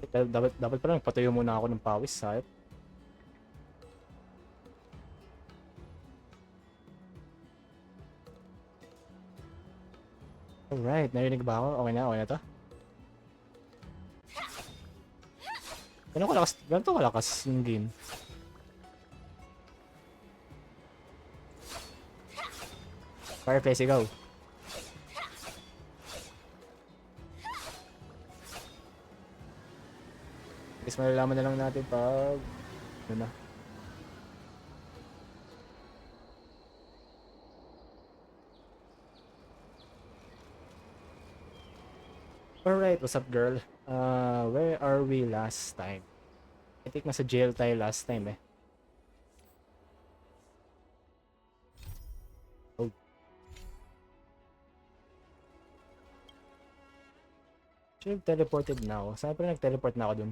Dapat pala nagpatayo muna ako ng pawis, sayop. Alright, narinig ba ako? Okay na to? Ganito kalakas yung game. Fireplace, ikaw. Guys, malalaman na lang natin pag... Ano na. Alright, what's up girl? Where are we last time? I think nasa jail tayo last time eh. Oh. Should have teleported na ako. Saan pa nag-teleport na ako dun?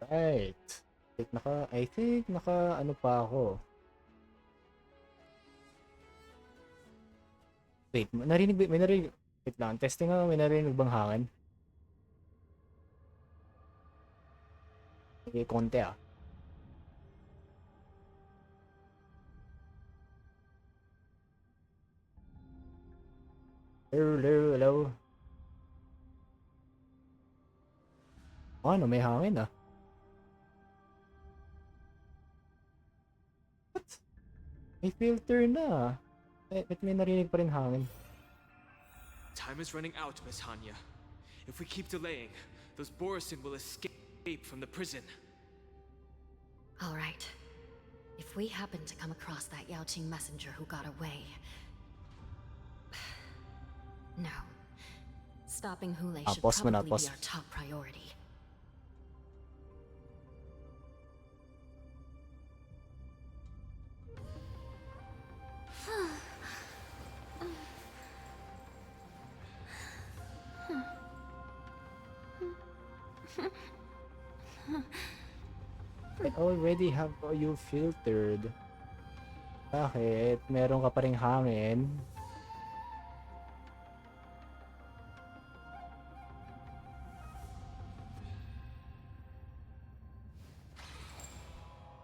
Right. I think naka ano pa ako. Wait, may narinig, wait lang, testing nga, may narinig bang hangin? Okay, konti ah. Hello. Ano, may hangin ah. What? May filter na. May narinig pa rin hangin. Time is running out, Miss Hanya. If we keep delaying, those Borisin will escape from the prison. All right. If we happen to come across that Yaoqing messenger who got away... No. Stopping Hoolay should probably be our top priority. I already have you filtered. Bakit? Meron ka pa ring hangin?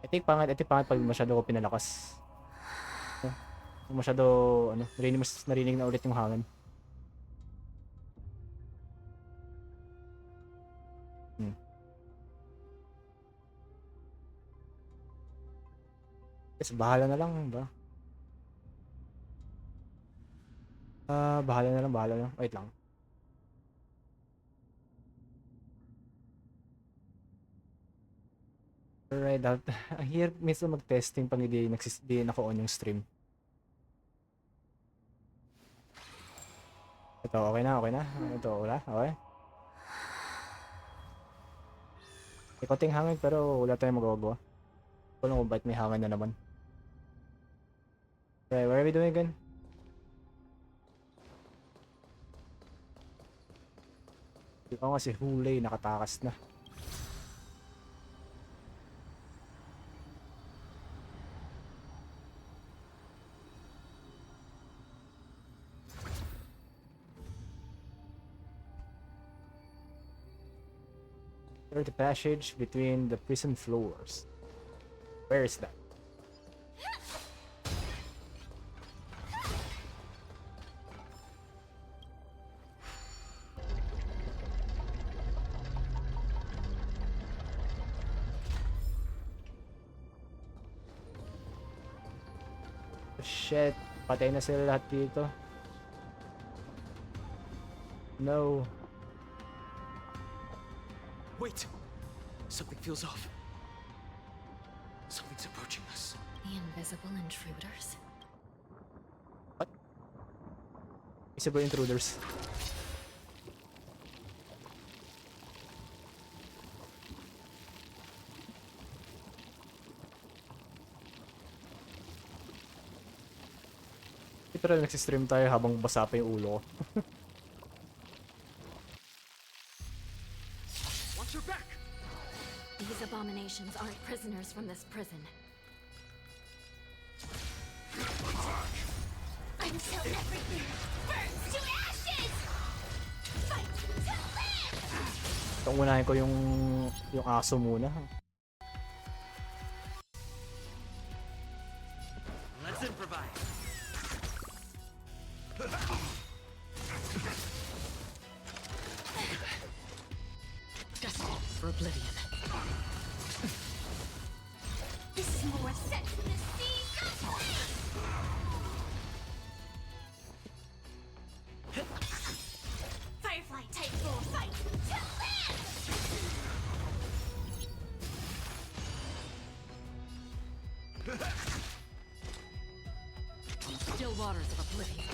I think pangit pag masyado ko pinalakas. Masyado, narinig na ulit yung hangin. Bahala na lang ba? Bahala na lang. Wait lang. Alright, ang hirap minsan mag-testing pag hindi naka-on yung stream. Ito, okay na. Ito, wala, okay. May konting hangin pero wala tayong magagawa. Wala kung ba't may hangin na naman. Okay, what are we doing again? Ikaw nga si Hoolay, nakatakas na. The passage between the prison floors. Where is that? Shit, patay na sila lahat dito. No. Wait! Something feels off. Something's approaching us. The invisible intruders? What? Invisible intruders. Literal nagsistream tayo habang basa pa yung ulo ko. Watch your back! These abominations aren't prisoners from this prison. Until everything burns to ashes! Fight to live! Itong unahin ko yung aso muna. Let's improvise. Destined for oblivion. This is more set to the seas of flame! Firefly Type 4 fight to live! Still waters of oblivion.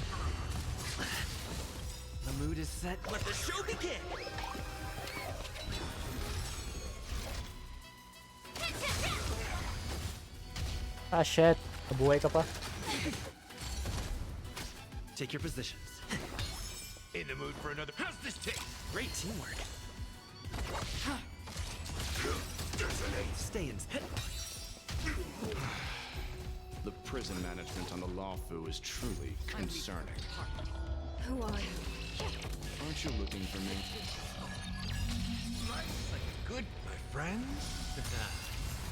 The mood is set. Let the show begin. Ah, shit. Nabuhay ka pa. Take your positions. In the mood for another. How's this taste? Great teamwork. Stay in. The prison management on the Lawfu is truly concerning. Who are you? Aren't you looking for me? Good, my friends.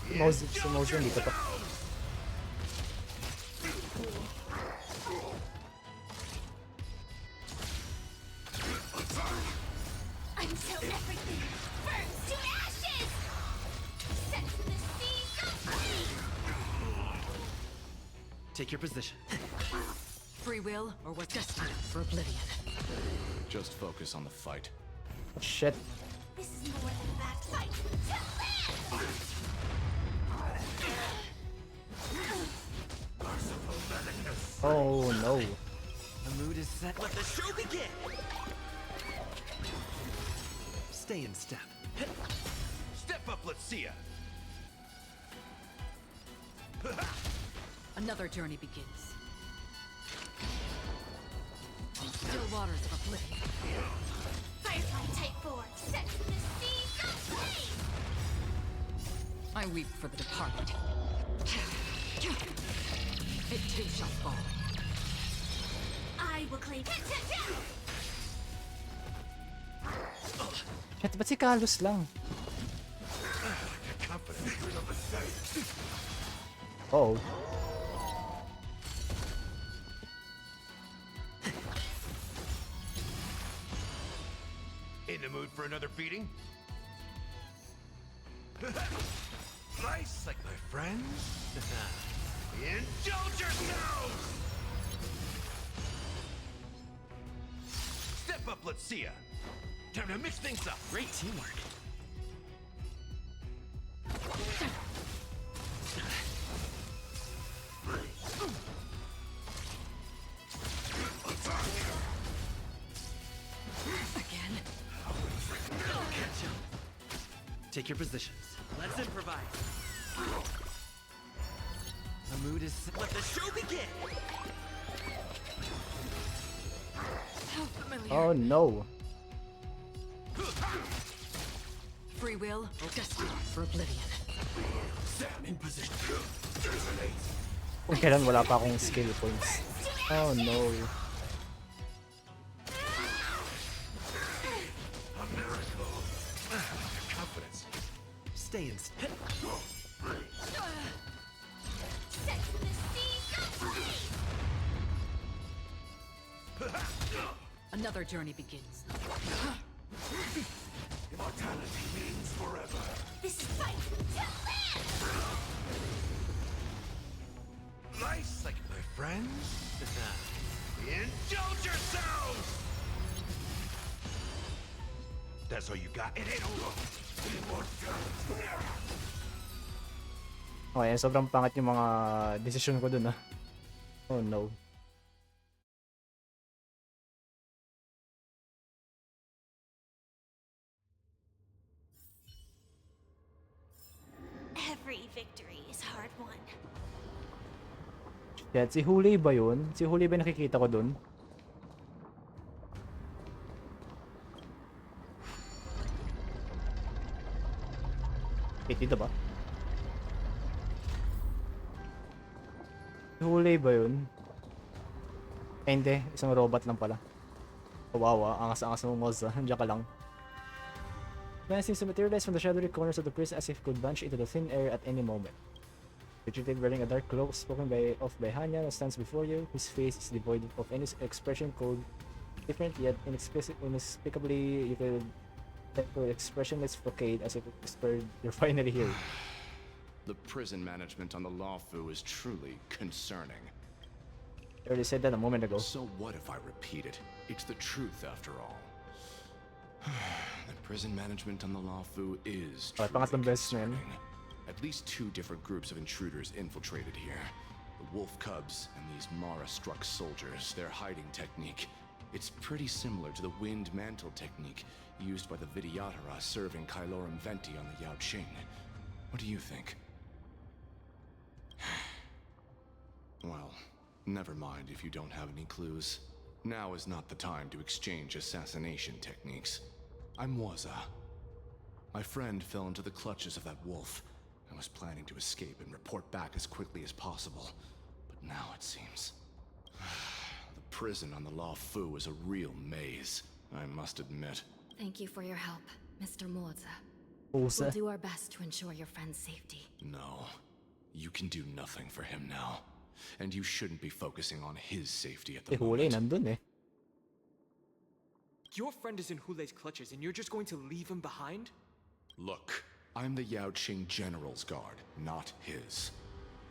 Si Mose hindi ko pa. Until everything burns to ashes! Set to the seas of flame! Take your position. Free will or was destined for oblivion? Just focus on the fight. Oh, shit. This is more than that fight to live! Oh no. The mood is set. Let the show begin. Stay in step. Step up, let's see ya. Another journey begins. Still waters of oblivion. Firefly Type 4 set to the seas of flame! I weep for the departed. It too shall fall. I will claim. Shit, ba't si Carlos lang? Oh. In the mood for another beating? Nice, like my friends. Indulge yourselves! Step up, let's see ya. Time to mix things up. Great teamwork. Again. Take your positions. Let's improvise. The mood is set. Let the show begin. How familiar. Oh no. Free will or destined for oblivion? Sam in position. Kung kailan wala pa akong skill points. Oh no. A miracle. Confidence. Stay in step. Set to the seas of flame! Another journey begins. Immortality means forever. This is fight to live! Nice, like my friends. Indulge yourselves! That's all you got? It ain't over. Okay, sobrang pangit yung mga desisyon ko dun ah. Oh no. Every victory is hard won. Shit, si Hoolay ba yun? Si Hoolay ba nakikita ko dun? Wait, dito ba? Hoolay ba yun? Eh, hindi. Isang robot lang pala. Oh, wow, angas-angas mo, Moz. Andiyan ka lang. Man seems to materialize from the shadowy corners of the prison as if could vanish into the thin air at any moment. Fidgeted wearing a dark cloak spoken by Hanya stands before you. His face is devoid of any expression, cold, different yet inexplicably you could that expressionless facade as if it whispered, "You're finally here." The prison management on the Lawfu is truly concerning. I already said that a moment ago. So what if I repeat it? It's the truth after all. The prison management on the Lawfu is truly pangatlong beses na yun. concerning. At least 2 different groups of intruders infiltrated here. The wolf cubs and these Mara-struck soldiers. Their hiding technique. It's pretty similar to the wind mantle technique used by the Vidyatara serving Kailorum Venti on the Yaoqing. What do you think? Well, never mind if you don't have any clues. Now is not the time to exchange assassination techniques. I'm Waza. My friend fell into the clutches of that wolf. I was planning to escape and report back as quickly as possible. But now it seems... the prison on the Lawfu is a real maze, I must admit. Thank you for your help, Mr. Moza. Pusa. We'll do our best to ensure your friend's safety. No. You can do nothing for him now. And you shouldn't be focusing on his safety at the Hoolay moment. nandun eh. Your friend is in Hulay's clutches and you're just going to leave him behind? Look, I'm the Yaoqing General's guard, not his.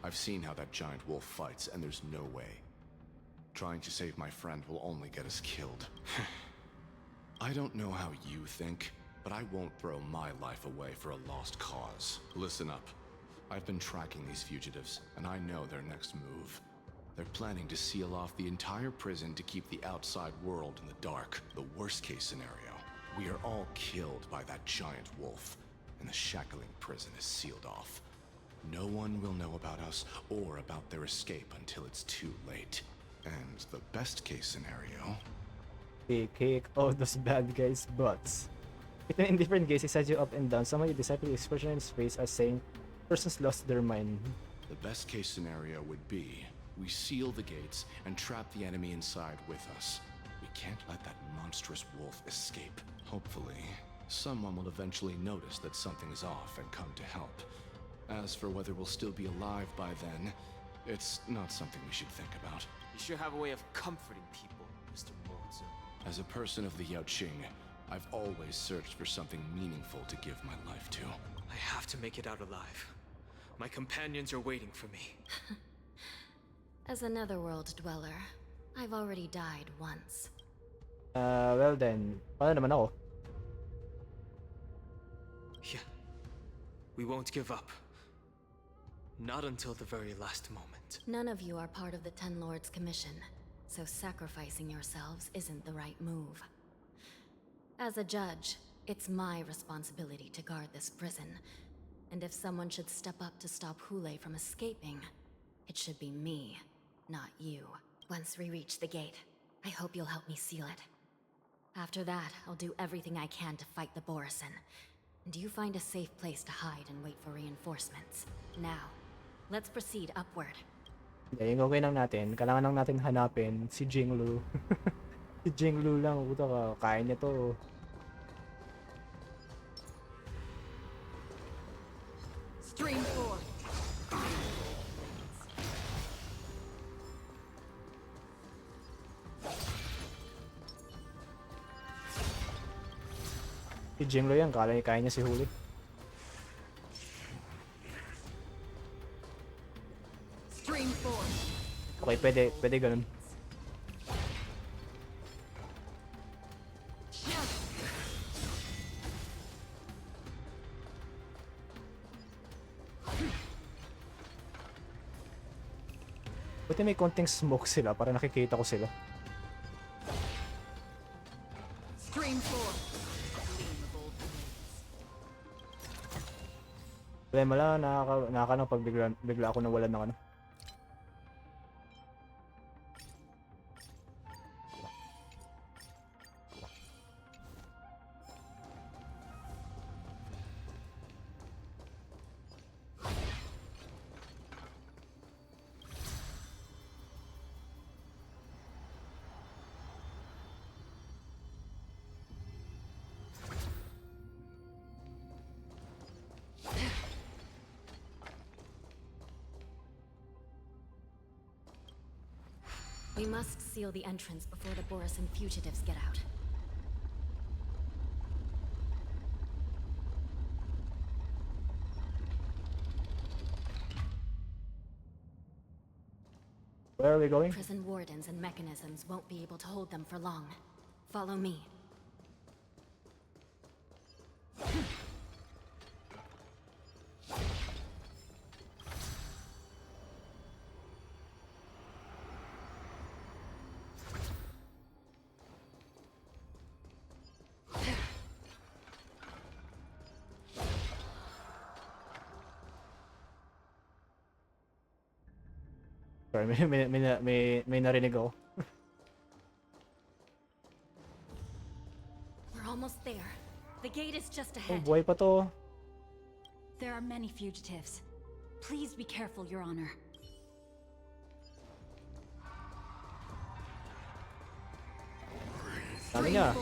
I've seen how that giant wolf fights, and there's no way. Trying to save my friend will only get us killed. I don't know how you think, but I won't throw my life away for a lost cause. Listen up. I've been tracking these fugitives, and I know their next move. They're planning to seal off the entire prison to keep the outside world in the dark. The worst-case scenario, we are all killed by that giant wolf, and the shackling prison is sealed off. No one will know about us or about their escape until it's too late. And the best-case scenario... They kick all those bad guys' butts. In different cases, he sets you up and down. Somehow you decipher the expression in his face as saying, "Person's lost their mind." The best-case scenario would be we seal the gates and trap the enemy inside with us. We can't let that monstrous wolf escape. Hopefully, someone will eventually notice that something is off and come to help. As for whether we'll still be alive by then, it's not something we should think about. You sure have a way of comforting people, Mr. Moza. As a person of the Yaoqing, I've always searched for something meaningful to give my life to. I have to make it out alive. My companions are waiting for me. As a netherworld dweller, I've already died once. Well then, paano naman ako? Yeah. We won't give up. Not until the very last moment. None of you are part of the Ten Lords Commission, so sacrificing yourselves isn't the right move. As a judge, it's my responsibility to guard this prison, and if someone should step up to stop Hoolay from escaping, it should be me, not you. Once we reach the gate, I hope you'll help me seal it. After that, I'll do everything I can to fight the Borisin, and you find a safe place to hide and wait for reinforcements. Now, let's proceed upward. Yung okay lang natin, kailangan lang natin hanapin si Jinglu. Si Jinglu lang, puta ka, kaya niya to. Stream 4. Si Jinglu yan, kaya niya si Hoolay. Stream 4. Okay, pwede ganun. Buti may konting smoke sila para nakikita ko sila. Stream 4. Problema lang, nakaka pag bigla ako nawalan ng ano. We must seal the entrance before the Borisin fugitives get out. Where are we going? Prison wardens and mechanisms won't be able to hold them for long. Follow me. Sorry, may narinig ako. We're almost there. The gate is just Oh, ahead. buhay pa to. There are many fugitives. Please be careful, Your Honor. Sabi niya.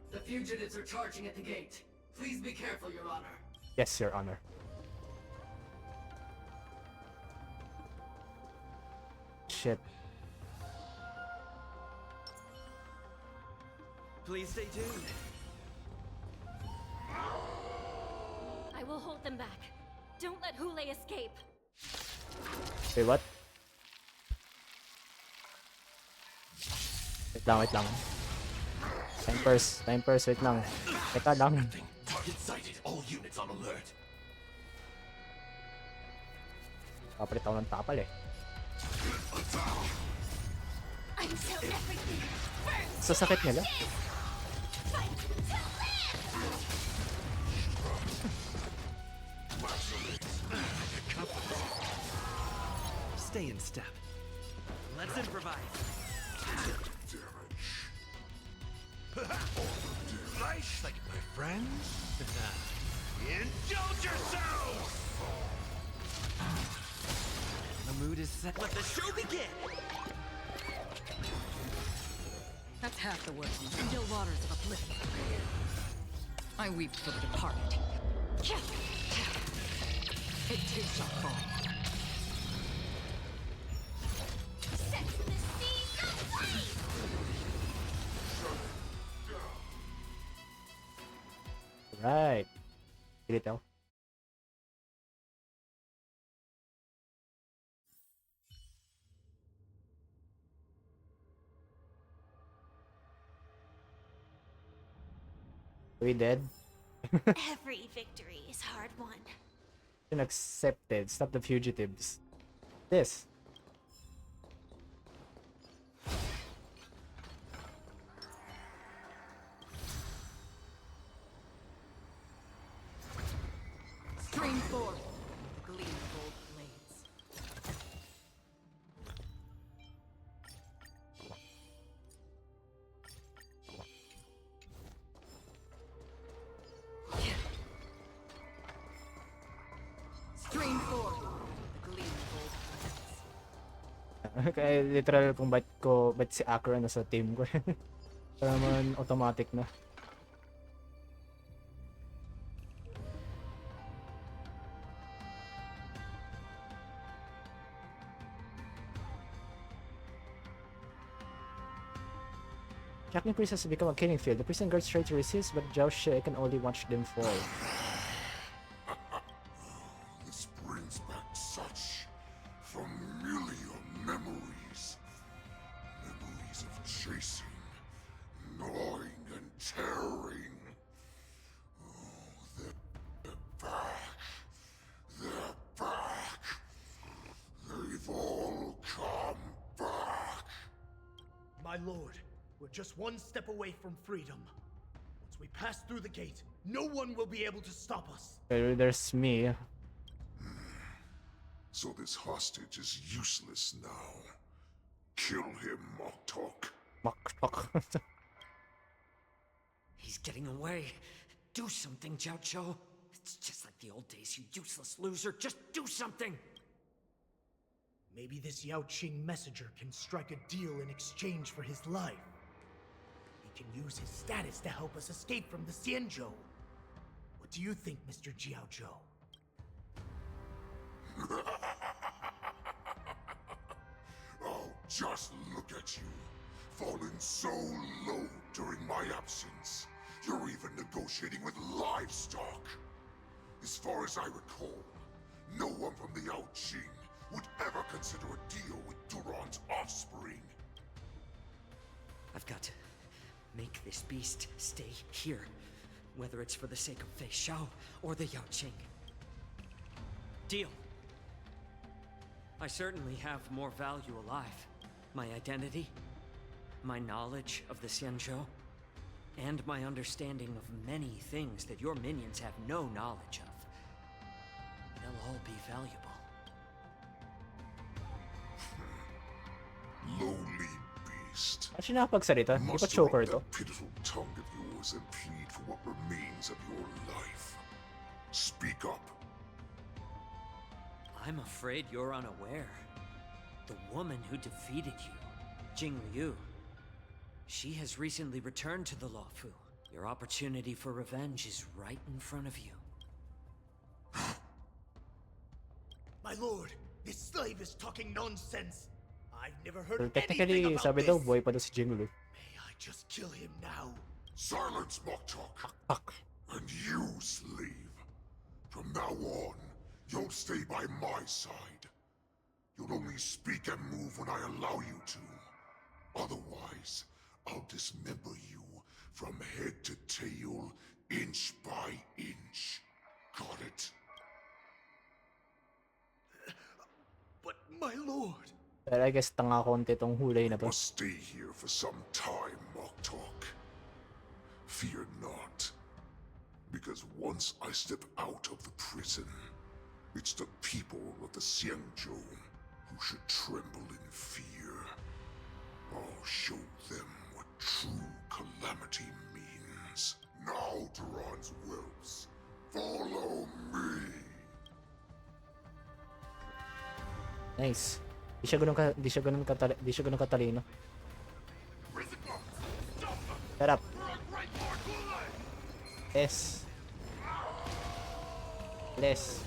The fugitives are charging at the gate. Please be careful, Your Honor. Yes, Your Honor. Shit. Please stay tuned. I will hold them back. Don't let Hoolay escape. Wait, what? Wait lang. Time purse, wait lang. Teka lang. Target sighted. All units on alert. Papalit ako ng tapal eh. Until everything burns. Sa sakit nila. Fight till live. Stay in step. Let's improvise. Nice, like my friends. Indulge yourselves! The mood is set. Let the show begin! That's half the work in the still waters of oblivion. I weep for the departed. It too shall fall. Set the seas ablaze. Right. Pilit ako. Are we dead? Every victory is hard won. Accepted. Stop the fugitives. This. Stream forth the gleam of gold blades. Stream forth the gleam of gold blades. Kaya literal kung ba't si Akra nasa team ko. Para naman automatic na. Jacqueline Priest has become a killing field. The prison guards try to resist, but Zhao Shi can only watch them fall. This brings back such familiar memories. Memories of chasing, gnawing, and tearing. Oh, they're back. They're back. They've all come back. My lord, we're just one step away from freedom. Once we pass through the gate, no one will be able to stop us. There's me. So this hostage is useless now. Kill him, Moktok. Mak. He's getting away. Do something, Jiao. It's just like the old days, you useless loser. Just do something! Maybe this Yao Qing messenger can strike a deal in exchange for his life. He can use his status to help us escape from the Xianzhou. What do you think, Mr. Jiao Zhou? Just look at you, fallen so low during my absence. You're even negotiating with livestock. As far as I recall, no one from the Yaoqing would ever consider a deal with Duran's offspring. I've got to make this beast stay here, whether it's for the sake of Fei Xiao or the Yaoqing. Deal. I certainly have more value alive. My identity, my knowledge of the Xianzhou, and my understanding of many things that your minions have no knowledge of. They'll all be valuable. Lowly beast. Actually, nakapagsalita. Di ba Muster choker up to? that pitiful tongue of yours and plead for what remains of your life. Speak up. I'm afraid you're unaware. The woman who defeated you, Jing Liu, she has recently returned to the Luofu. Your opportunity for revenge is right in front of you. My lord, this slave is talking nonsense. I've never So heard technically, anything about sabi this. daw, boy pa daw si Jinglu. May I just kill him now? Silence, mock talk. Fuck. And you, slave. From now on, you'll stay by my side. You'll only speak and move when I allow you to. Otherwise, I'll dismember you from head to tail, inch by inch. Got it? But my lord. Pero I guess tanga konti tong Hoolay na to. Must stay here for some time, mock talk. Fear not. Because once I step out of the prison, it's the people of the Xianzhou who should tremble in fear. I'll show them what true calamity means. Now, Duran's whelps, follow me! Nice. Di siya ganun katalino. Shut up. Less. Less.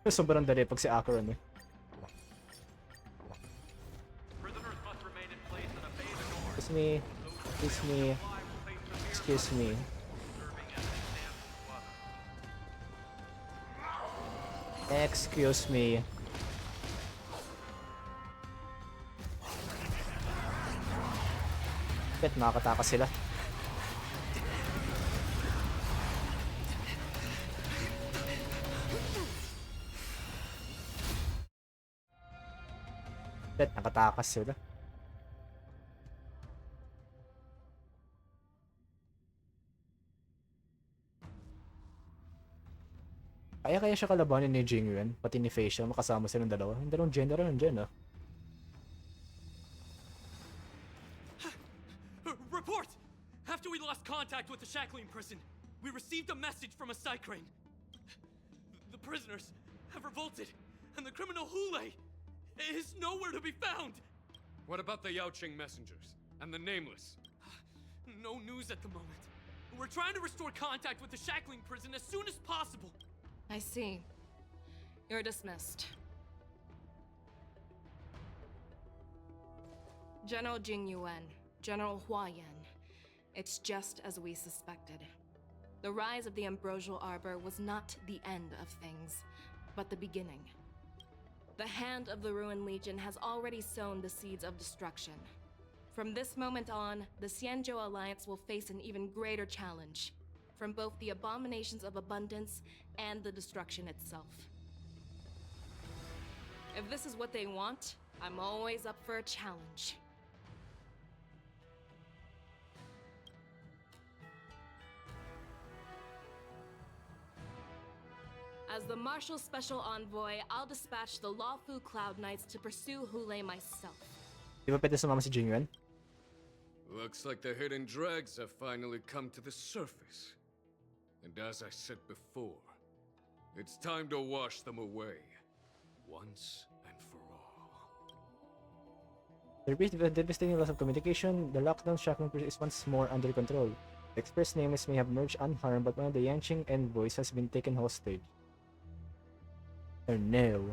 Sobrang dali pag si Acheron eh. Excuse me. Excuse me. Excuse me. Excuse me. Bet makakatakas sila. Bet nakatakas sila. Kaya siya kalabanin ni Jingyuan, pati ni Fei Xiao, makasama silang dalawa. Yung dalawang general nandiyan ah. Report! After we lost contact with the Shackling prison, we received a message from a Psycrane. The prisoners have revolted, and the criminal Hoolay is nowhere to be found! What about the Yaoqing messengers? And the Nameless? No news at the moment. We're trying to restore contact with the Shackling prison as soon as possible. I see. You're dismissed. General Jing Yuan, General Hua Yan. It's just as we suspected. The rise of the Ambrosial Arbor was not the end of things, but the beginning. The hand of the Ruined Legion has already sown the seeds of destruction. From this moment on, the Xianzhou Alliance will face an even greater challenge, from both the abominations of abundance and the destruction itself. If this is what they want, I'm always up for a challenge. As the Marshal Special Envoy, I'll dispatch the Luofu Cloud Knights to pursue Hoolay myself. Di ba pwede sumama si Jingyuan? Looks like the hidden dregs have finally come to the surface. And as I said before, it's time to wash them away. Once and for all. The devastating loss of communication, the lockdown shackling is once more under control. The Express Nameless may have emerged unharmed, but one of the Yanqing envoys has been taken hostage. Oh no.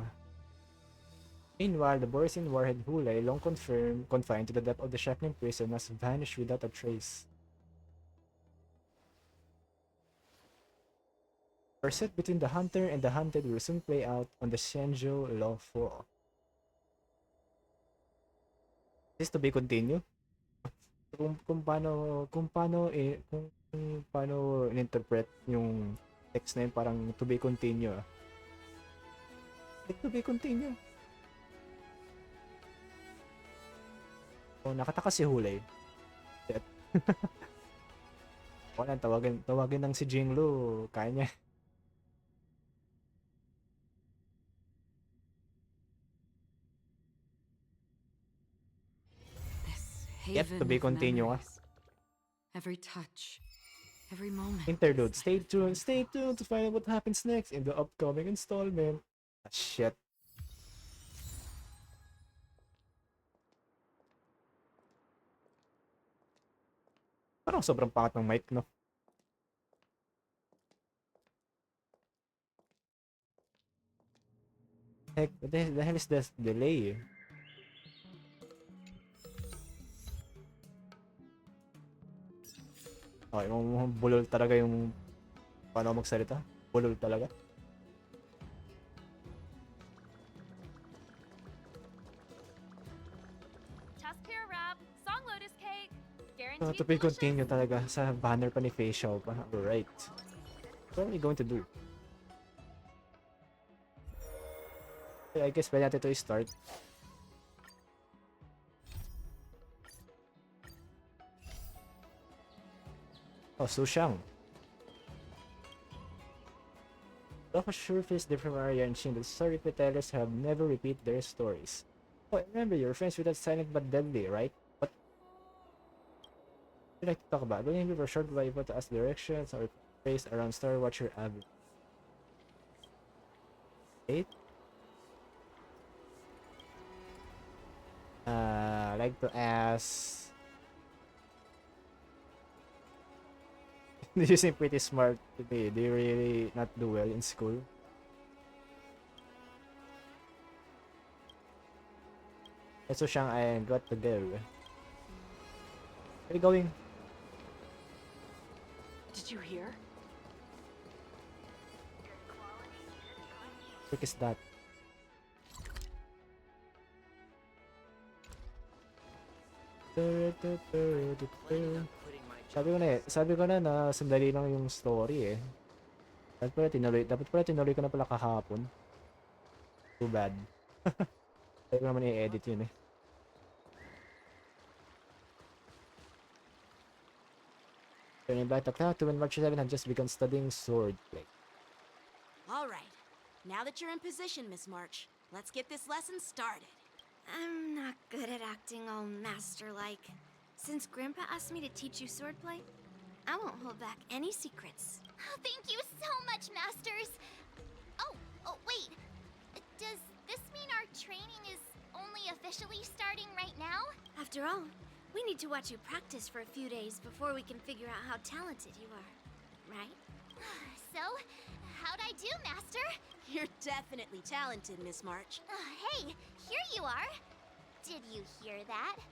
Meanwhile, the Borisine warhead Hoolay, long confined to the depth of the Shackling prison, has vanished without a trace. Our set between the hunter and the hunted will soon play out on the Xianzhou Law 4. Is this to be continued? Kung paano in-interpret yung text na yun, parang to be continued. To be continued. Oh, nakataka si Hoolay. Shit. Wala, tawagin ng si Jinglu. Kaya niya. Yep, to be continued nga. Every touch, every moment. Interlude. Stay tuned to find out what happens next in the upcoming installment. Ah, shit. Parang sobrang pangat ng mic, no? Heck, what the hell is this delay? Okay, bulol talaga yung paano magsalita. Bulol talaga. To be continue talaga sa banner pa ni Facial pa. Alright. What are we going to do? I guess pwede natin ito i-start. Oh, Sushang. Of a surface different from Arianxin, the story tellers have never repeat their stories. Oh, remember, you're friends with that silent but deadly, right? What would you like to talk about? Going in for a short while able to ask directions or phrase around Star Watcher Abbey. 8? I like to ask... You seem pretty smart today. Do you really not do well in school? So siyang I got to go. Where are you going? Did you hear? What is that? Sabi ko na sandali lang yung story eh. Dapat pala tinuloy ko na pala kahapon. Too bad. Sabi ko naman i-edit yun eh. Turning back to Cloud 2 when March 7 had just begun studying swordplay. Alright, now that you're in position, Miss March, let's get this lesson started. I'm not good at acting all master-like. Since Grandpa asked me to teach you swordplay, I won't hold back any secrets. Thank you so much, Masters! Oh, wait. Does this mean our training is only officially starting right now? After all, we need to watch you practice for a few days before we can figure out how talented you are, right? So, how'd I do, Master? You're definitely talented, Miss March. Hey, here you are. Did you hear that?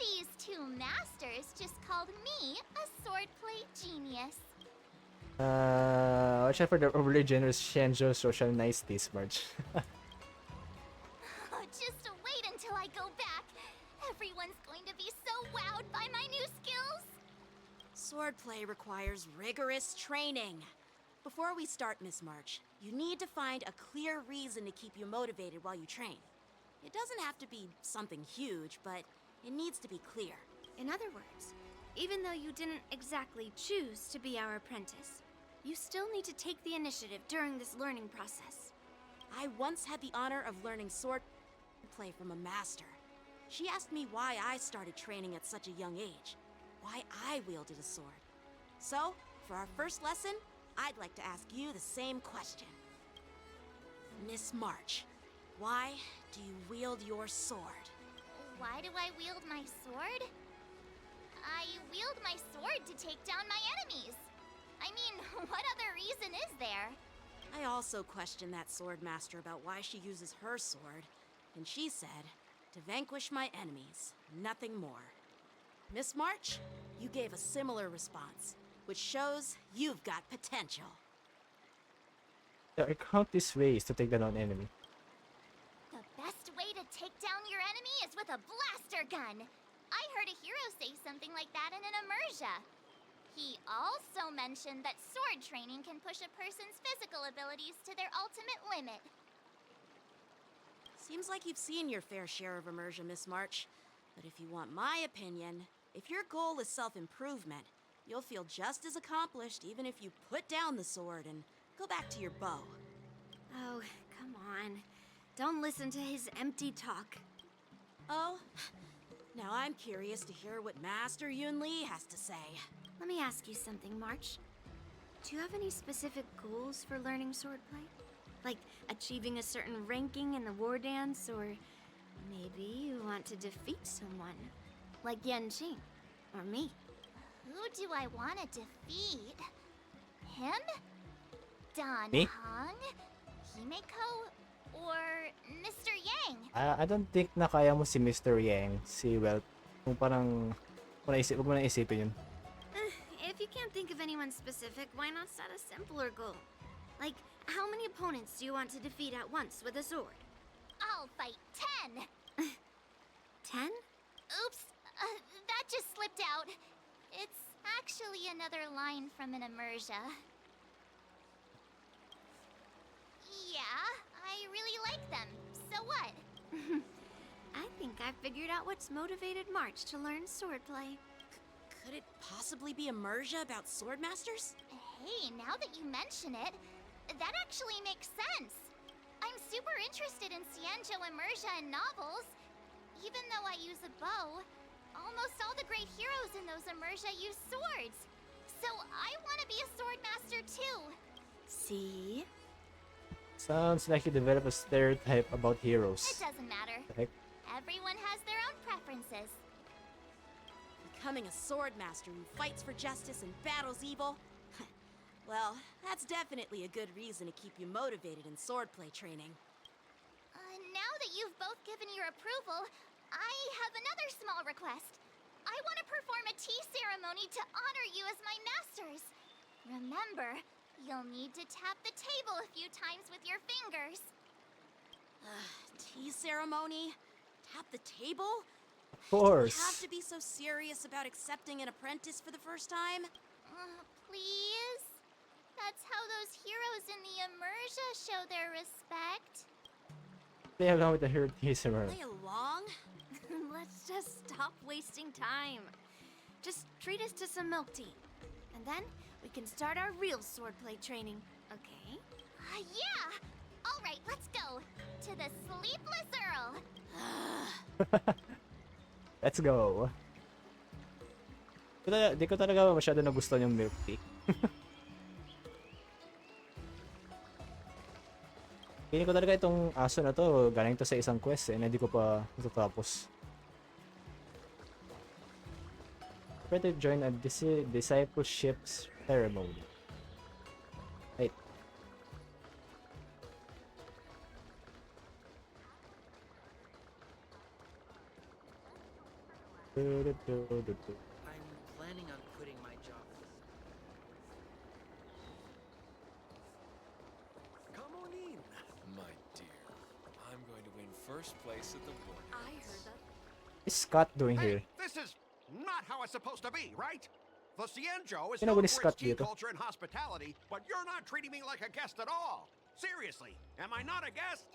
These two masters just called me a swordplay genius. Watch out for the overly generous Shenzhou social niceties, March. Just wait until I go back. Everyone's going to be so wowed by my new skills. Swordplay requires rigorous training. Before we start, Miss March, you need to find a clear reason to keep you motivated while you train. It doesn't have to be something huge, but it needs to be clear. In other words, even though you didn't exactly choose to be our apprentice, you still need to take the initiative during this learning process. I once had the honor of learning swordplay from a master. She asked me why I started training at such a young age, why I wielded a sword. So, for our first lesson, I'd like to ask you the same question. Miss March, why do you wield your sword? Why do I wield my sword? I wield my sword to take down my enemies. I mean, what other reason is there? I also question that sword master about why she uses her sword. And she said, to vanquish my enemies, nothing more. Miss March, you gave a similar response, which shows you've got potential. There are countless ways to take down an enemy. The best way to take down your enemy is with a blaster gun. I heard a hero say something like that in an immersia. He also mentioned that sword training can push a person's physical abilities to their ultimate limit. Seems like you've seen your fair share of immersion, Miss March. But if you want my opinion, if your goal is self-improvement, you'll feel just as accomplished even if you put down the sword and go back to your bow. Oh, come on. Don't listen to his empty talk. Oh, now I'm curious to hear what Master Yun Li has to say. Let me ask you something, March. Do you have any specific goals for learning swordplay? Like achieving a certain ranking in the war dance, or maybe you want to defeat someone, like Yan Qing, or me. Who do I want to defeat? Him? Dan Me? Hong? Himeko? Or Mr. Yang? I don't think na kaya mo si Mr. Yang, si Welt. Kung parang, huwag mo na isipin yun. If you can't think of anyone specific, why not set a simpler goal? Like, how many opponents do you want to defeat at once with a sword? I'll fight 10! 10? Oops, that just slipped out. It's actually another line from an immersia. Yeah, I really like them. So what? I think I figured out what's motivated March to learn swordplay. Could it possibly be immersia about swordmasters? Hey, now that you mention it, that actually makes sense. I'm super interested in Xianzhou immersia and novels. Even though I use a bow, almost all the great heroes in those immersia use swords. So I want to be a swordmaster too. See? Sounds like you develop a stereotype about It heroes. doesn't matter. The heck? Everyone has their own preferences. Becoming a swordmaster who fights for justice and battles evil? Well, that's definitely a good reason to keep you motivated in swordplay training. Now that you've both given your approval, I have another small request. I want to perform a tea ceremony to honor you as my masters. Remember, you'll need to tap the table a few times with your fingers. Tea ceremony? Tap the table? Of course. Do you have to be so serious about accepting an apprentice for the first time? Please? That's how those heroes in the immersia show their respect. Play along with the hero teaser. Play along? Let's just stop wasting time. Just treat us to some milk tea. And then we can start our real swordplay training, okay? Yeah! Alright, let's go. To the Sleepless Earl. Let's go. Di ko talaga masyado nagustuhan yung milk tea. Feeling ko talaga itong aso na to, galing to sa isang quest na hindi ko pa natatapos. Try to join a discipleship ceremony. Right. I'm planning on quitting my job. Come on in, my dear. I'm going to win first place at the board. I heard that. What's Scott doing here? This is not how it's supposed to be, right? The Xianzhou is You know known what is for its Scott tea dito? culture and hospitality, but you're not treating me like a guest at all. Seriously, am I not a guest?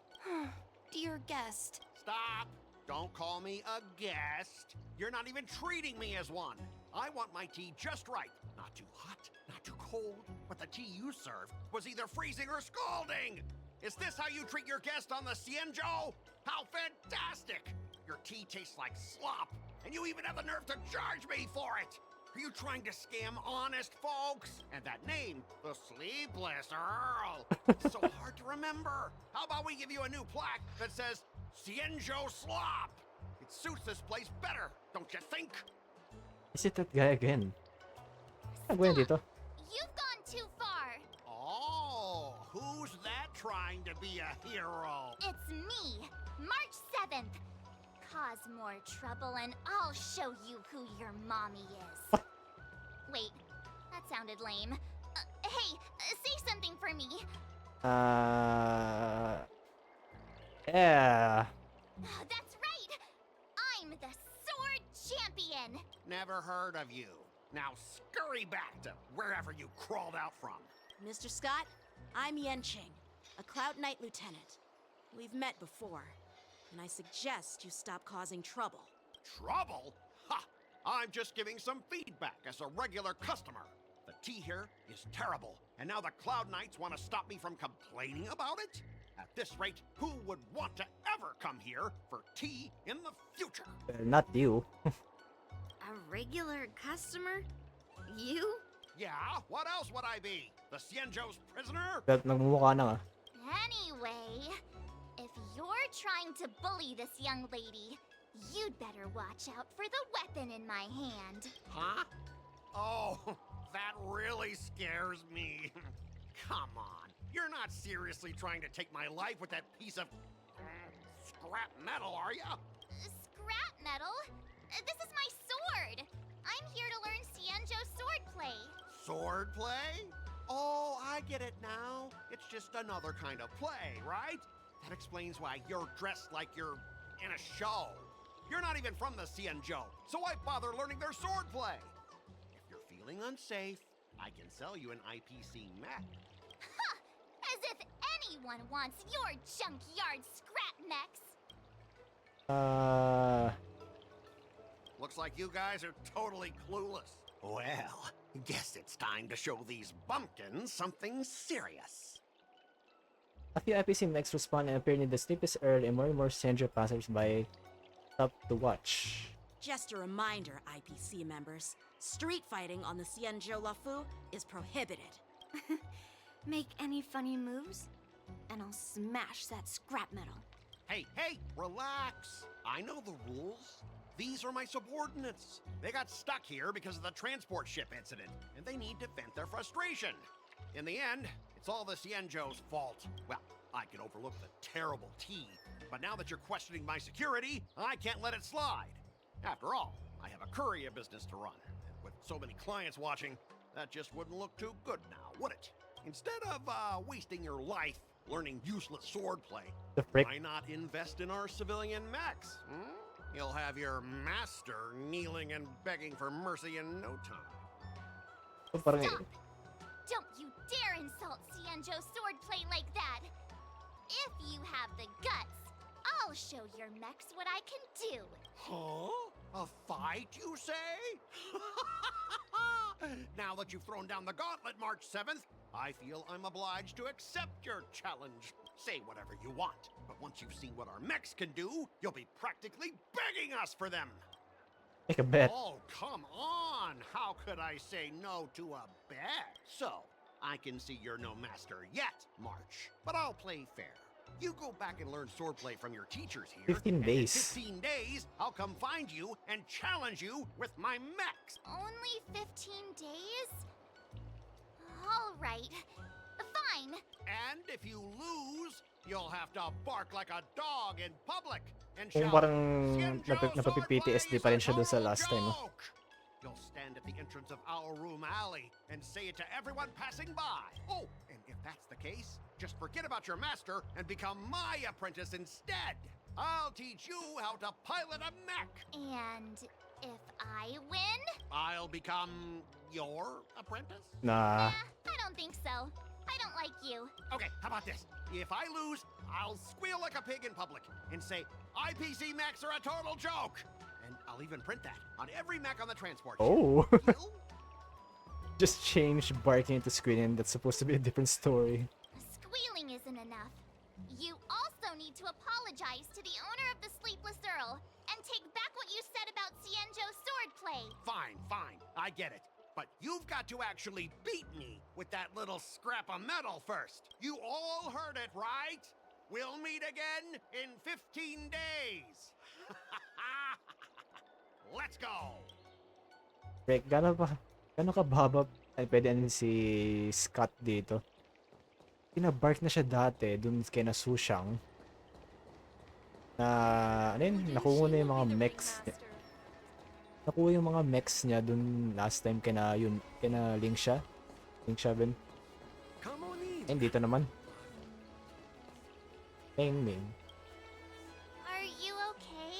Dear guest. Stop! Don't call me a guest. You're not even treating me as one. I want my tea just right. Not too hot, not too cold, but the tea you served was either freezing or scalding. Is this how you treat your guest on the Xianzhou? How fantastic! Your tea tastes like slop, and you even have the nerve to charge me for it. Are you trying to scam honest folks? And that name, the Sleepless Earl, it's so hard to remember. How about we give you a new plaque that says Xianzhou Slop? It suits this place better, don't you think? Is it that guy again? Ano ba yan dito? You've gone too far. Oh, who's that trying to be a hero? It's me. March 7th. Cause more trouble and I'll show you who your mommy is. Wait, that sounded lame. Hey, say something for me. Yeah. That's right! I'm the Sword Champion! Never heard of you. Now scurry back to wherever you crawled out from. Mr. Scott, I'm Yenching, a Cloud Knight Lieutenant. We've met before, and I suggest you stop causing trouble. Trouble? Ha! I'm just giving some feedback as a regular customer. The tea here is terrible, and now the Cloud Knights want to stop me from complaining about it? At this rate, who would want to ever come here for tea in the future? Not you. A regular customer? You? Yeah, what else would I be? The Xianzhou's prisoner? Nagmumukha na nga. Anyway, if you're trying to bully this young lady, you'd better watch out for the weapon in my hand. Huh? Oh, that really scares me. Come on, you're not seriously trying to take my life with that piece of scrap metal, are you? Scrap metal? This is my sword! I'm here to learn Xianzhou swordplay. Swordplay? Oh, I get it now. It's just another kind of play, right? That explains why you're dressed like you're in a show. You're not even from the Xianzhou, so why bother learning their swordplay? If you're feeling unsafe, I can sell you an IPC mech. Huh! As if anyone wants your junkyard scrap mechs! Looks like you guys are totally clueless. Well, guess it's time to show these bumpkins something serious. A few IPC mechs respond and appear in the steepest early and more Xianzhou passers-by stop to watch. Just a reminder, IPC members, street fighting on the Xianzhou Lafu is prohibited. Make any funny moves, and I'll smash that scrap metal. Hey, relax. I know the rules. These are my subordinates. They got stuck here because of the transport ship incident, and they need to vent their frustration. In the end, it's all the Xianzhou's fault. Well, I can overlook the terrible tea, but now that you're questioning my security, I can't let it slide. After all, I have a courier business to run, and with so many clients watching, that just wouldn't look too good now, would it? Instead of wasting your life learning useless swordplay, why not invest in our civilian mechs? You'll have your master kneeling and begging for mercy in no time. Stop! Don't you dare insult Xianzhou swordplay like that! If you have the guts, I'll show your mechs what I can do! Huh? A fight, you say? Now that you've thrown down the gauntlet, March 7th, I feel I'm obliged to accept your challenge. Say whatever you want, but once you've seen what our mechs can do, you'll be practically begging us for them. Make a bet. Oh, come on! How could I say no to a bet? So, I can see you're no master yet, March, but I'll play fair. You go back and learn swordplay from your teachers here. 15 days. And in 15 days, I'll come find you and challenge you with my mechs. Only 15 days? Alright. Fine. And if you lose, you'll have to bark like a dog in public and Kung shout, parang napapi-PTSD pa rin siya dun sa last time. You'll stand at the entrance of our room alley and say it to everyone passing by. Oh, and if that's the case, just forget about your master and become my apprentice instead. I'll teach you how to pilot a mech. And if I win? I'll become your apprentice? Nah. I don't think so. I don't like you. Okay, how about this? If I lose, I'll squeal like a pig in public and say, IPC mechs are a total joke. And I'll even print that on every mech on the transport ship. Oh. Just change barking into squealing. That's supposed to be a different story. Squealing isn't enough. You also need to apologize to the owner of the Sleepless Earl and take back what you said about Xianzhou swordplay. Fine, I get it. But you've got to actually beat me with that little scrap of metal first. You all heard it, right? We'll meet again in 15 days. Let's go! Rick, gano'n ka baba ay pwede si Scott dito? Pinabark na siya dati dun kay na Sushang. Na, ano yun? Nakuha na yung mga mechs. Nakuha yung mga mechs niya dun last time kina Link siya. Link 7. Eh, dito naman. Ming. Are you okay?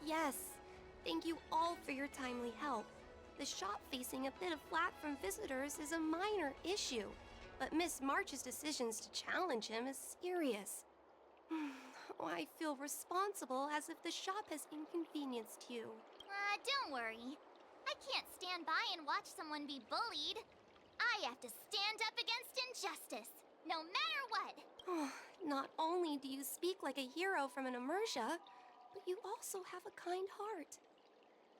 Yes. Thank you all for your timely help. The shop facing a bit of flack from visitors is a minor issue, but Miss March's decisions to challenge him is serious. I feel responsible as if the shop has inconvenienced you. Don't worry. I can't stand by and watch someone be bullied. I have to stand up against injustice, no matter what. Not only do you speak like a hero from an immersia, but you also have a kind heart.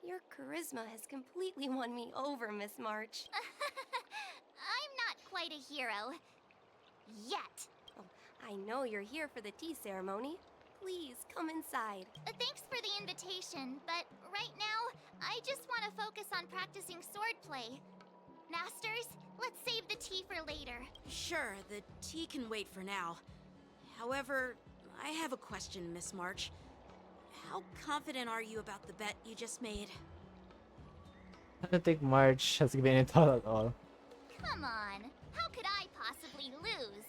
Your charisma has completely won me over, Miss March. I'm not quite a hero. Yet. Oh, I know you're here for the tea ceremony. Please, come inside. Thanks for the invitation, but right now, I just want to focus on practicing swordplay. Masters, let's save the tea for later. Sure, the tea can wait for now. However, I have a question, Miss March. How confident are you about the bet you just made? I don't think March has given it all at all. Come on, how could I possibly lose?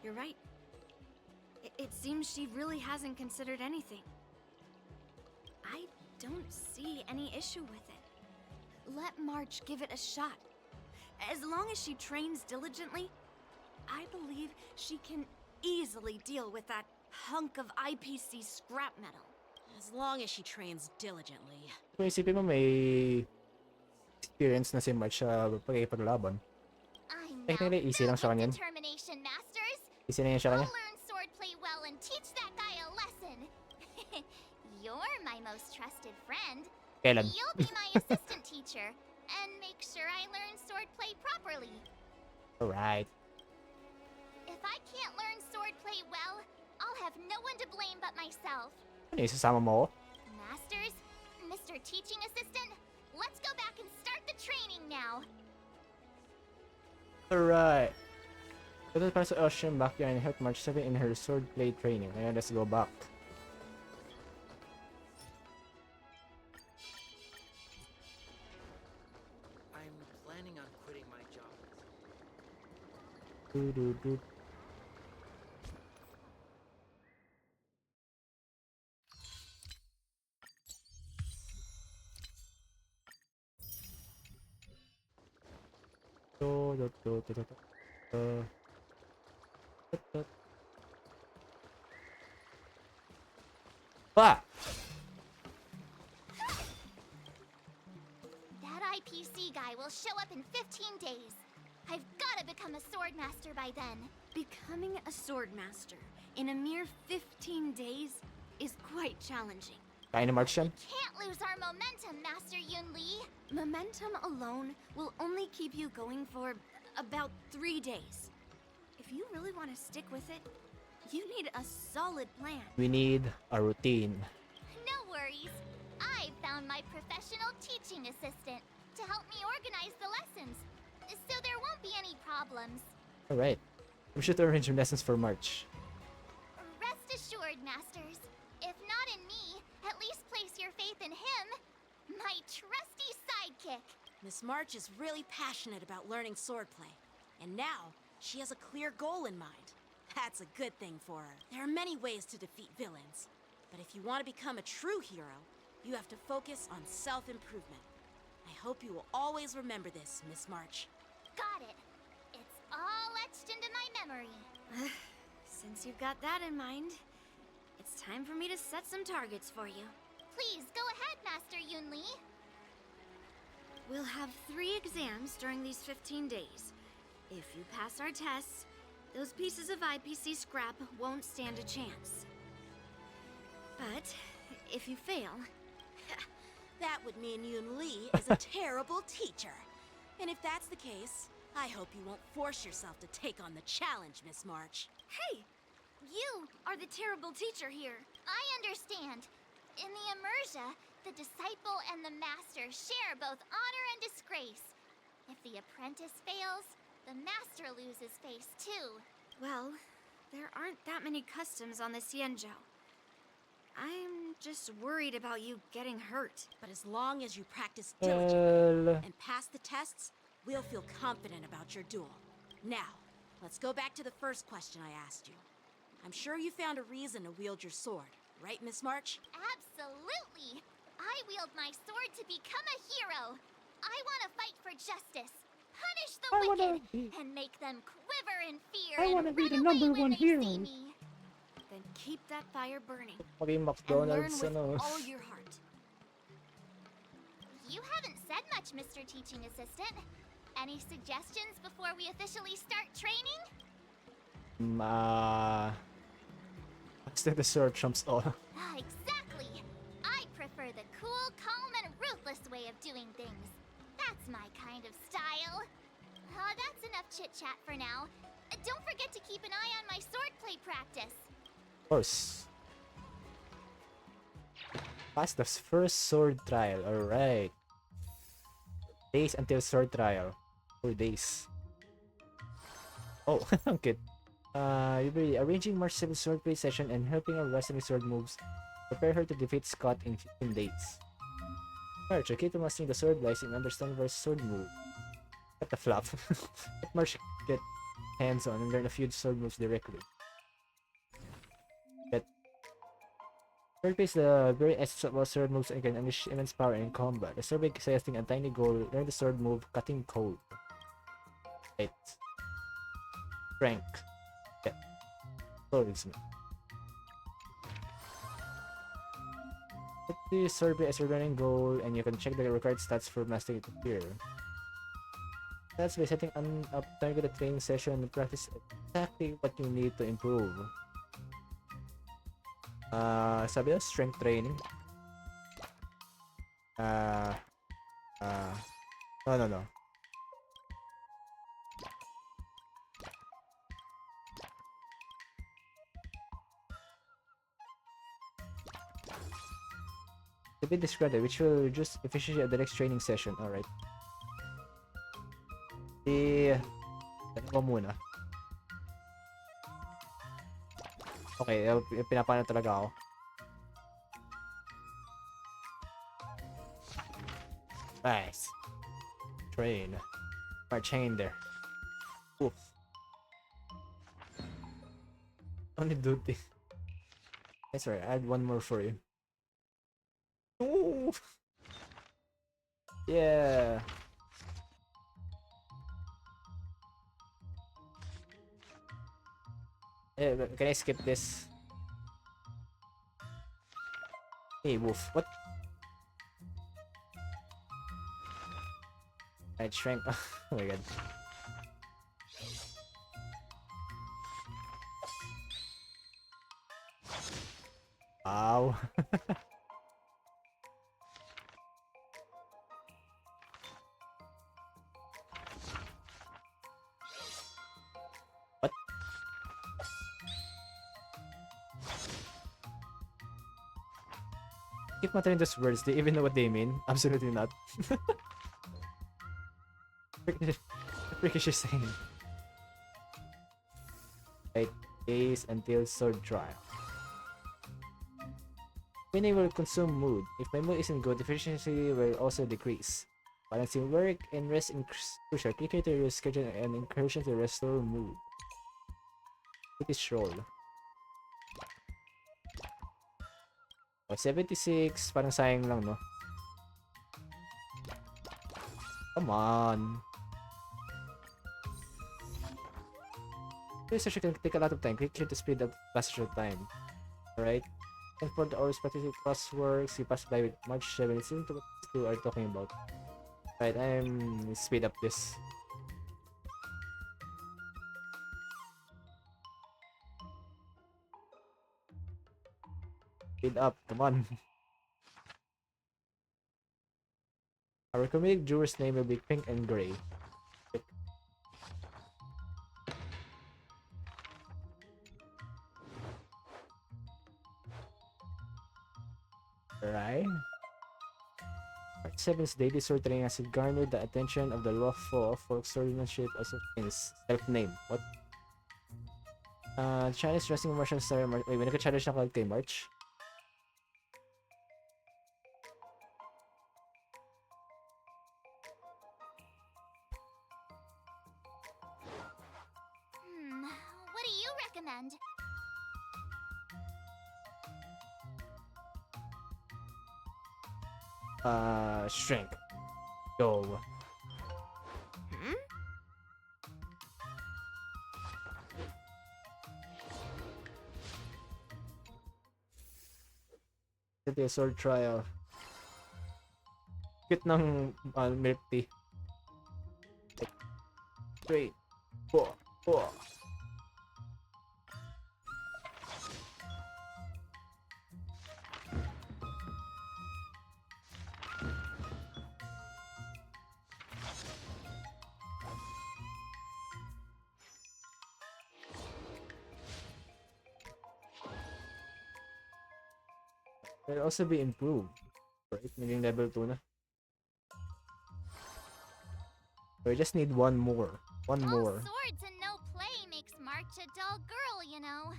You're right. It seems she really hasn't considered anything. I don't see any issue with it. Let March give it a shot. As long as she trains diligently, I believe she can easily deal with that hunk of IPC scrap metal. As long as she trains diligently. Kung isipin mo may experience na si March sa pagkikipaglaban. Technically, easy lang siya kanyan. Determination, Masters. Easy na yan siya kanya. I'll learn swordplay well and teach that guy a lesson. You're my most trusted friend. Kailan? You'll be my assistant teacher and make sure I learn swordplay properly. Alright. If I can't learn swordplay well, I'll have no one to blame but myself. Ano isasama mo ko? Masters, Mr. Teaching Assistant, let's go back and start the training now. Alright. Put the parts of Ocean back here and help March 7 in her swordplay training. Ayan, let's go back. I'm planning on quitting my job. Do. Ah! That IPC guy will show up in 15 days. I've gotta become a sword master by then. Becoming a sword master in a mere 15 days is quite challenging. Kaya ni March yan? Can't lose our momentum, Master Yun Li. Momentum alone will only keep you going for about 3 days. If you really want to stick with it, you need a solid plan. We need a routine. No worries. I found my professional teaching assistant to help me organize the lessons, so there won't be any problems. Alright. We should arrange some lessons for March. Rest assured, Masters. If not in me, at least place your faith in him, my trusty sidekick. Miss March is really passionate about learning swordplay, and now she has a clear goal in mind. That's a good thing for her. There are many ways to defeat villains, but if you want to become a true hero, you have to focus on self-improvement. I hope you will always remember this, Miss March. Got it. It's all etched into my memory. Since you've got that in mind, it's time for me to set some targets for you. Please go ahead, Master Yun Li. We'll have 3 exams during these 15 days. If you pass our tests, those pieces of IPC scrap won't stand a chance. But if you fail... That would mean Yun Li is a terrible teacher. And if that's the case, I hope you won't force yourself to take on the challenge, Miss March. Hey! You are the terrible teacher here. I understand. In the immersia, the disciple and the master share both honor and disgrace. If the apprentice fails, the master loses face too. Well, there aren't that many customs on the Xianzhou. I'm just worried about you getting hurt. But as long as you practice diligently Well, and pass the tests, we'll feel confident about your duel. Now, let's go back to the first question I asked you. I'm sure you found a reason to wield your sword, right, Miss March? Absolutely! I wield my sword to become a hero! I want to fight for justice, punish the wicked, and make them quiver in fear and run away when they see me! Then keep that fire burning. maging And learn McDonald's, with ano. all your heart. You haven't said much, Mr. Teaching Assistant. Any suggestions before we officially start training? Extend the sword trumps all. Exactly! I prefer the cool, calm, and ruthless way of doing things. That's my kind of style. That's enough chit-chat for now. Don't forget to keep an eye on my swordplay practice. Of course. Pass the first sword trial. Alright. Days until sword trial. 4 days. Oh, okay. You'll be arranging March 7th swordplay session and helping her wrestling sword moves. Prepare her to defeat Scott in 15 days. March, okay to mastering the sword lies in understand her sword move. What the flop. Let March get hands on and learn a few sword moves directly. But swordplay is the very essence of all sword moves and can unleash immense power in combat. The sword is setting a tiny goal. Learn the sword move, cutting cold. Right. Strength. Yeah. Swordsman. Set the swordplay as your learning goal, and you can check the required stats for mastering it here. That's by setting up targeted training session and practice exactly what you need to improve. Sabi na, strength training. No. To be discarded, which will reduce efficiency at the next training session. Alright. Dalawa muna. Okay, pinapano talaga ako. Nice. Train. March, hang in there. Oof. Only duty. That's right, I add one more for you. Ooh. Yeah. Can I skip this? Hey, wolf. What? I shrank. Oh my god. Wow. What? Keep muttering those words. Do you even know what they mean? Absolutely not. What is she saying? Right, days until sword trial. Winning will consume mood. If my mood isn't good, efficiency will also decrease. Balancing work and rest is crucial. Click here to your schedule and incursion to restore mood. It is roll. Oh, 76. Parang sayang lang, no? Come on. This session can take a lot of time. Click here to speed up passage of time. Alright? And for the hours practicing crossworks, you pass by with March 7. It's into what these two are talking about. Right, I'm speed up this. Speed up, come on. Our comedic juror's name will be Pink and Gray. Right? Part 7's daily sword training has garnered the attention of the lawful folk swordsmanship association's self-named. What? Chinese dressing martial star March. Wait, may nagka-challenge na kay March. What do you recommend? Shrink. Go. Ito yung sword trial. Cute ng milk tea. 3, 4, 4. Will also be improved. Right? Meaning level 2 na. We just need one more. One more. Swords and no play makes March a dull girl, you know.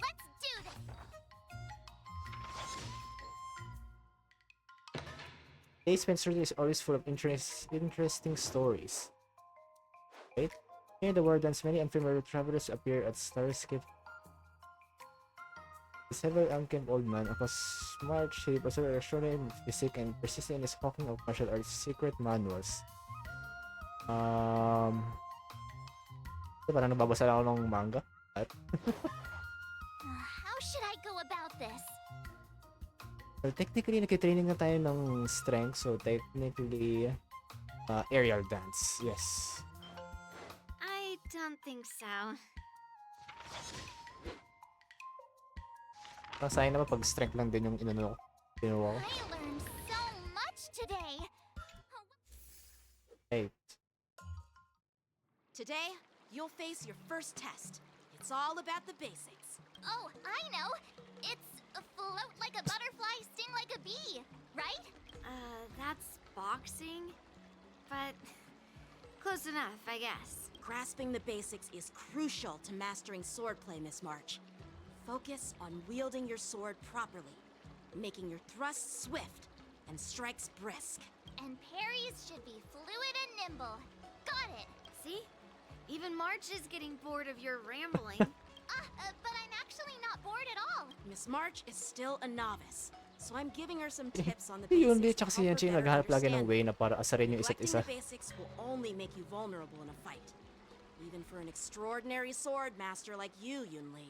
Let's do this! Day Spencer is always full of interesting stories. Right? Near the Wardens, many unfamiliar travelers appear at Starscape. Several unkempt old man across March, he possesses extraordinary physique and persistent in his hawking of martial arts secret manuals. Parang nababasa lang ako ng manga. How should I go about this? Well, technically, nagkitraining na tayo ng strength, so technically, aerial dance, yes. I don't think so. Sayang naman pag strength lang din yung kinuha ko. I learned so much today. Hey. Today, you'll face your first test. It's all about the basics. Oh, I know. It's float like a butterfly, sting like a bee, right? That's boxing? But close enough, I guess. Grasping the basics is crucial to mastering swordplay, Miss March. Focus on wielding your sword properly, making your thrusts swift and strikes brisk. And parries should be fluid and nimble. Got it. See? Even March is getting bored of your rambling. But I'm actually not bored at all. Miss March is still a novice, so I'm giving her some tips on the Yun, basics. tsaka si Yanchi naghahanap lagi ng way na para asarin yung isa't isa. Neglecting the basics will only make you vulnerable in a fight. Even for an extraordinary sword master like you, Yunli.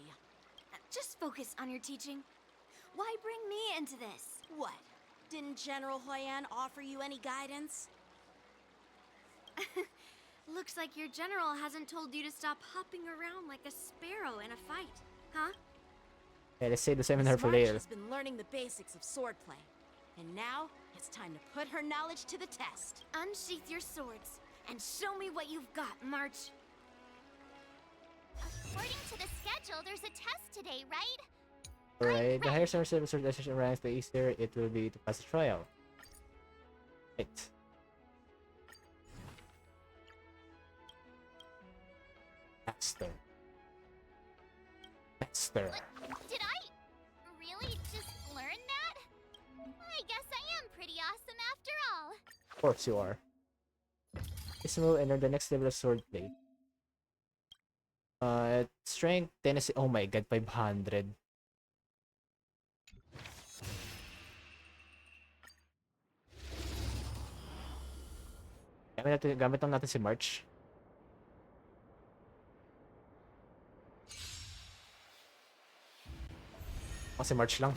Just focus on your teaching. Why bring me into this? What? Didn't General Huayan offer you any guidance? Looks like your general hasn't told you to stop hopping around like a sparrow in a fight, huh? Yeah, let's say the seminar for March later. has been learning the basics of swordplay, and now it's time to put her knowledge to the test. Unsheath your swords and show me what you've got, March. According to the schedule, there's a test today, right? Alright, the higher summer service organization ranks, the easier it will be to pass the trial. Right. Master. Master. Did I really just learn that? I guess I am pretty awesome after all. Of course you are. This move enter the next level of swordplay. Strength, tennis. Oh my god, 500. Gamit lang natin si March. Oh, si March lang.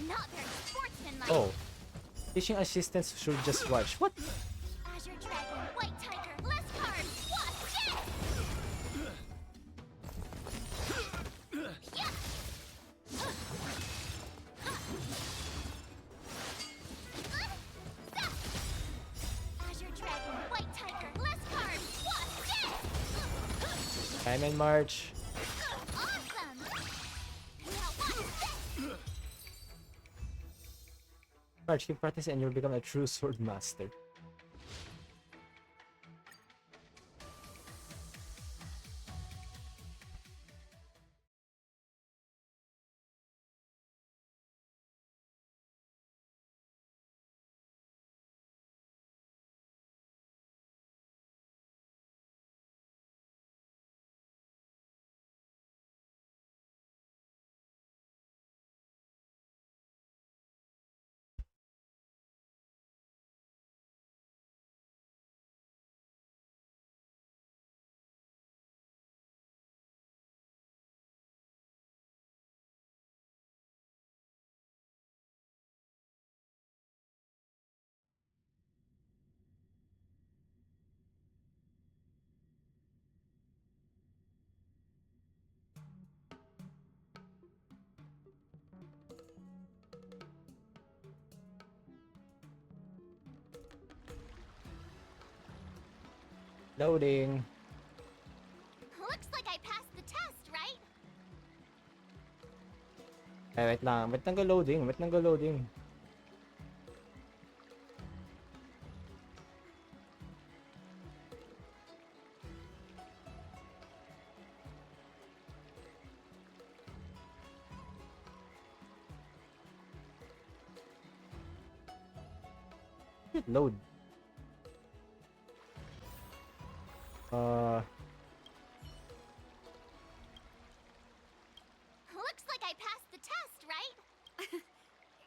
Not very sportsmanlike. Oh. Teaching assistants should just watch. What? Azure Dragon, White Tiger, less cards. Watch it! Yeah. Azure Dragon, White Tiger, less cards. Watch it! Time and March. Awesome! Now watch this! March, keep practicing and you'll become a true sword master. Loading. Looks like I passed the test, right? Ay, wait lang. Ba't nag-loading? Ba't nag-loading? Load. Looks like I passed the test, right?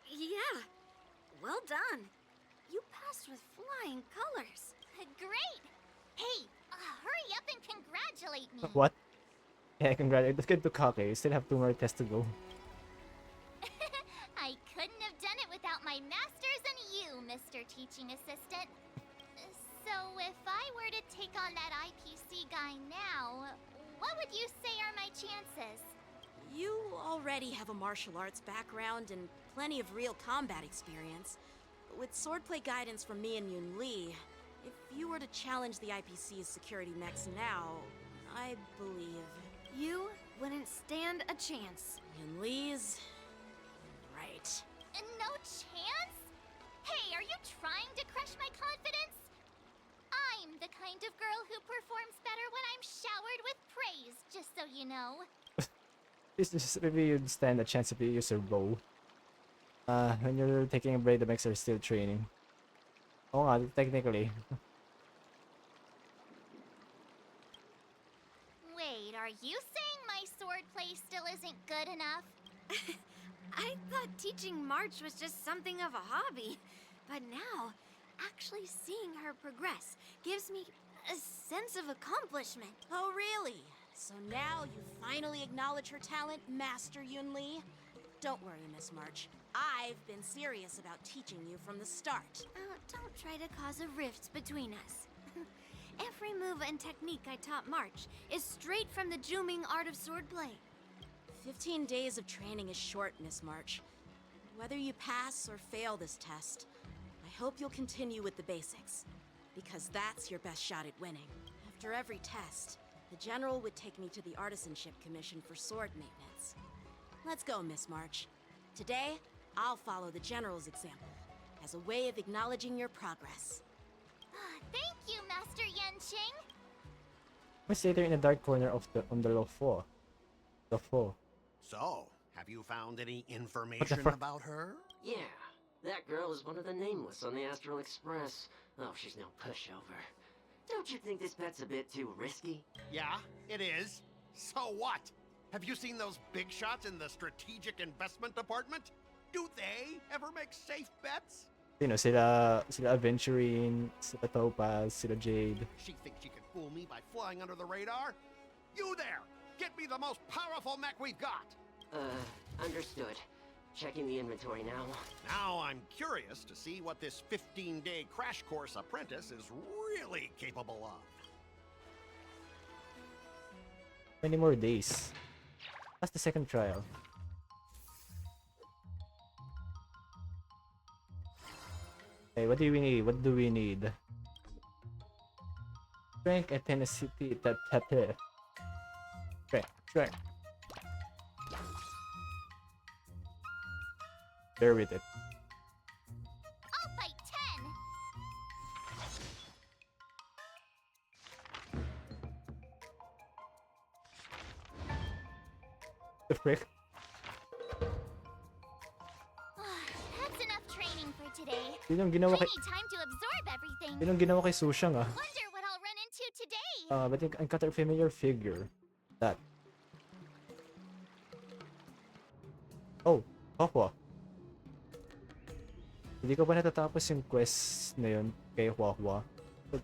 Yeah. Well done. You passed with flying colors. Great! Hey, hurry up and congratulate me. What? Yeah, congratulations. Let's get to Kake. You still have 2 more tests to go. I couldn't have done it without my masters and you, Mr. Teaching Assistant. So if I were to take on that IPC guy now, what would you say are my chances? You already have a martial arts background and plenty of real combat experience. With swordplay guidance from me and Yun Li, if you were to challenge the IPC's security mechs now, I believe... You wouldn't stand a chance. Yun Li's... right. No chance? Hey, are you trying to crush my confidence? I'm the kind of girl who performs better when I'm showered with praise, just so you know. Maybe you'd stand a chance if you use your bow. When you're taking a break, the mechs are still training. Oh, technically. Wait, are you saying my swordplay still isn't good enough? I thought teaching March was just something of a hobby. But now, actually seeing her progress gives me a sense of accomplishment. Oh, really? So now you finally acknowledge her talent, Master Yun Li? Don't worry, Miss March. I've been serious about teaching you from the start. Don't try to cause a rift between us. Every move and technique I taught March is straight from the Juming art of swordplay. 15 days of training is short, Miss March. Whether you pass or fail this test, I hope you'll continue with the basics, because that's your best shot at winning. After every test, the General would take me to the Artisanship Commission for sword maintenance. Let's go, Miss March. Today, I'll follow the General's example, as a way of acknowledging your progress. Thank you, Master Yanqing. What's later in the dark corner of on the low floor? The floor. So, have you found any information about her? Yeah, that girl is one of the nameless on the Astral Express. Oh, she's no pushover. Don't you think this bet's a bit too risky? Yeah, it is. So what? Have you seen those big shots in the Strategic Investment Department? Do they ever make safe bets? You know, sila Aventurine, sila Topaz, sila Jade. She thinks she can fool me by flying under the radar? You there! Get me the most powerful mech we've got! Understood. Checking the inventory now. Now I'm curious to see what this 15-day crash course apprentice is really capable of. Many more days. That's the second trial. Hey, what do we need? What do we need? Strength and tenacity. Strength. Bear with it. The frick? That's enough training for today. Yun ang I ginawa kay... need time to absorb everything. Yun ang ginawa kay Sushang ah. Wonder what I'll run into today. But I encounter a familiar figure. That. Oh, Hua. Hindi ko pa natatapos yung quest na yun kay Hua.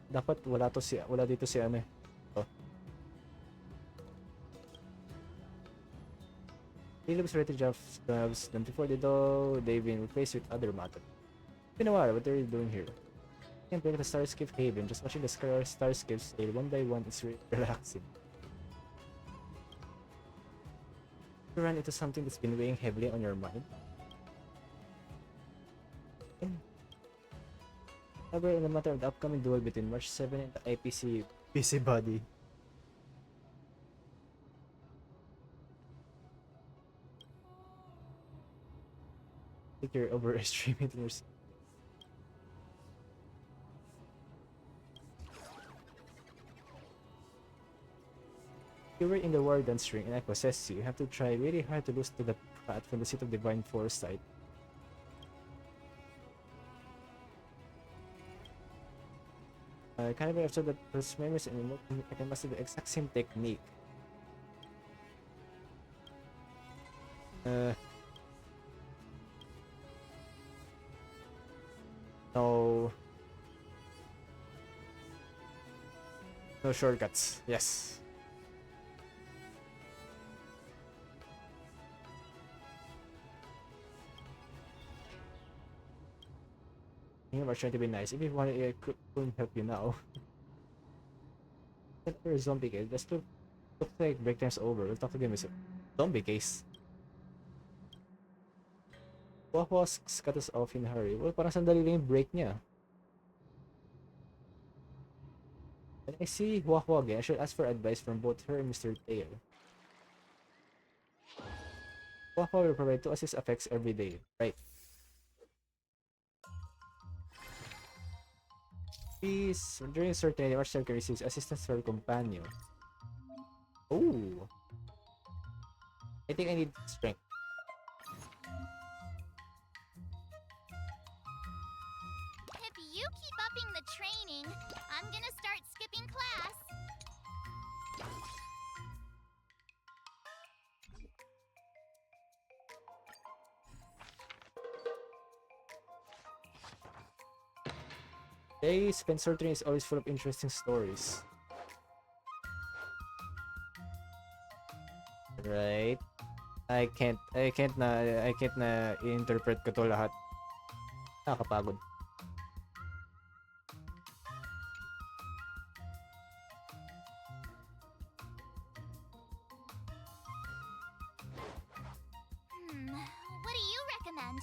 Dapat wala dito si ano eh. Oh. He looks ready to jump gloves. Then before they do, they've been replaced with other matter. It's been a while, what are you doing here? I can't break the Starscape Haven. Just watching the Starscapes sail one by one is really relaxing. You run into something that's been weighing heavily on your mind. However, in the matter of the upcoming duel between March 7 and the IPC Busybody. I think you're overestimating yourself. If you were in the war dance ring and I possess you, you have to try really hard to lose to the prat from the seat of divine foresight. Kind of after that those memories and remote I can master the exact same technique. No. No shortcuts. Yes. You are trying to be nice. If you wanted, I couldn't help you now. You're a zombie case. Let's look like break time's over. We'll talk to them as a zombie case. Wahwas cut us off in a hurry. Well, parang sandali lang yung break niya. When I see Wahwa again, I should ask for advice from both her and Mr. Tail. Wahwa will provide 2 assist effects every day, right? Please, during certain March can receives assistance for companion. Oh, I think I need strength. If you keep upping the training, I'm gonna start skipping class. Hey, Spencer Train is always full of interesting stories. Right? I can't na i-interpret ko to lahat. Nakakapagod. What do you recommend?